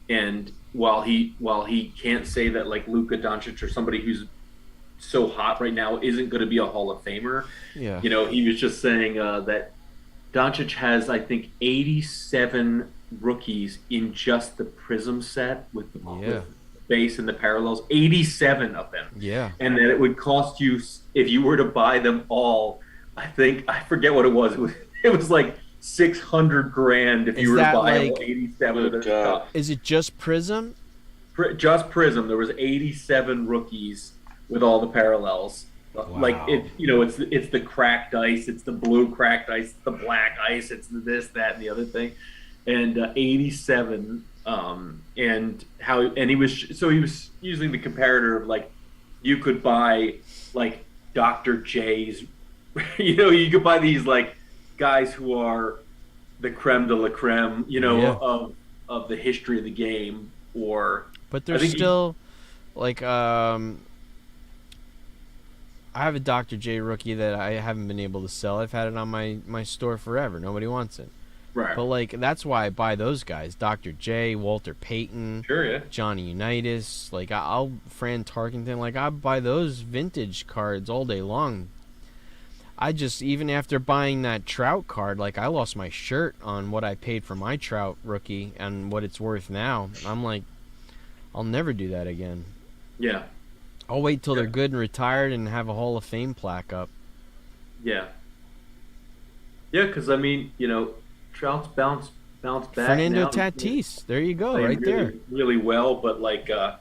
and while he can't say that like Luka Doncic or somebody who's so hot right now isn't going to be a Hall of Famer, Yeah. He was just saying that Doncic has, I think, 87 rookies in just the Prism set with the base and the parallels, 87 of them. Yeah. And that it would cost you, if you were to buy them all, I forget what it was. It was like $600,000 if you were to buy all 87 of them. Is it just Prism? Just Prism. There was 87 rookies with all the parallels. Wow. Like it's the cracked ice, it's the blue cracked ice, it's the black ice, it's this, that, and the other thing, and 87. And he was using the comparator of like you could buy like Dr. J's. You could buy these like guys who are the creme de la creme, Yeah. of the history of the game. Or But I there's think still like I have a Dr. J rookie that I haven't been able to sell. I've had it on my store forever. Nobody wants it. right, But like that's why I buy those guys: Dr. J, Walter Payton, sure, yeah, Johnny Unitas. Like I'll Fran Tarkenton. Like I buy those vintage cards all day long. I just, even after buying that Trout card, like I lost my shirt on what I paid for my Trout rookie and what it's worth now. I'm like, I'll never do that again. yeah, I'll wait till Yeah. they're good and retired and have a Hall of Fame plaque up. yeah, yeah. Because I mean, Trout's bounce back. Fernando now. Tatis, there you go, Playing right really, there. really well. But like, I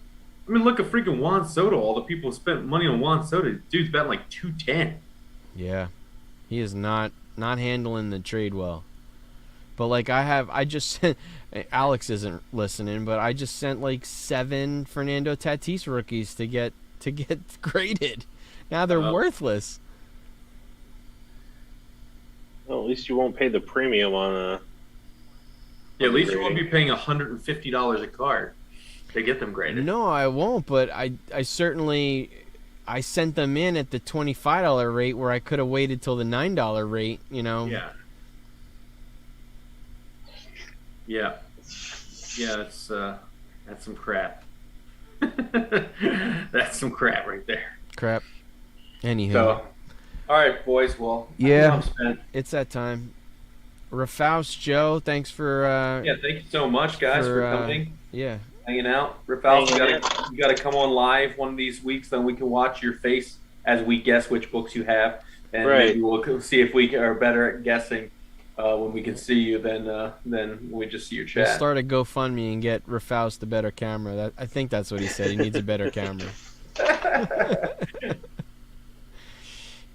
mean, look at freaking Juan Soto. All the people who spent money on Juan Soto. Dude's betting like 210. Yeah, he is not handling the trade well. But like I just sent, Alex isn't listening, but I just sent like 7 Fernando Tatis rookies to get graded. Now they're worthless. Well, at least you won't pay the premium on Yeah, at least you won't be paying $150 a card to get them graded. No, I won't. But I certainly I sent them in at the $25 rate where I could have waited till the $9 rate. Yeah. Yeah. Yeah, that's some crap. That's some crap right there. Crap. Anywho. So, all right, boys. Well, Yeah. I'm spent. It's that time. Rafaus Joe, thanks for Yeah, thank you so much, guys, for for, coming, yeah. hanging out. Rafael, Hanging you gotta come on live one of these weeks, then we can watch your face as we guess which books you have, and Right. maybe we'll see if we are better at guessing when we can see you than we just see your We'll chat. start a GoFundMe and get Rafaus the better camera. I think that's what he said. He needs a better camera.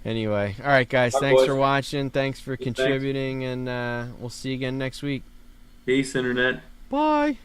Anyway, all right, guys. Bye, Thanks boys. for watching. Thanks for Thanks. contributing, and we'll see you again next week. Peace, internet. Bye.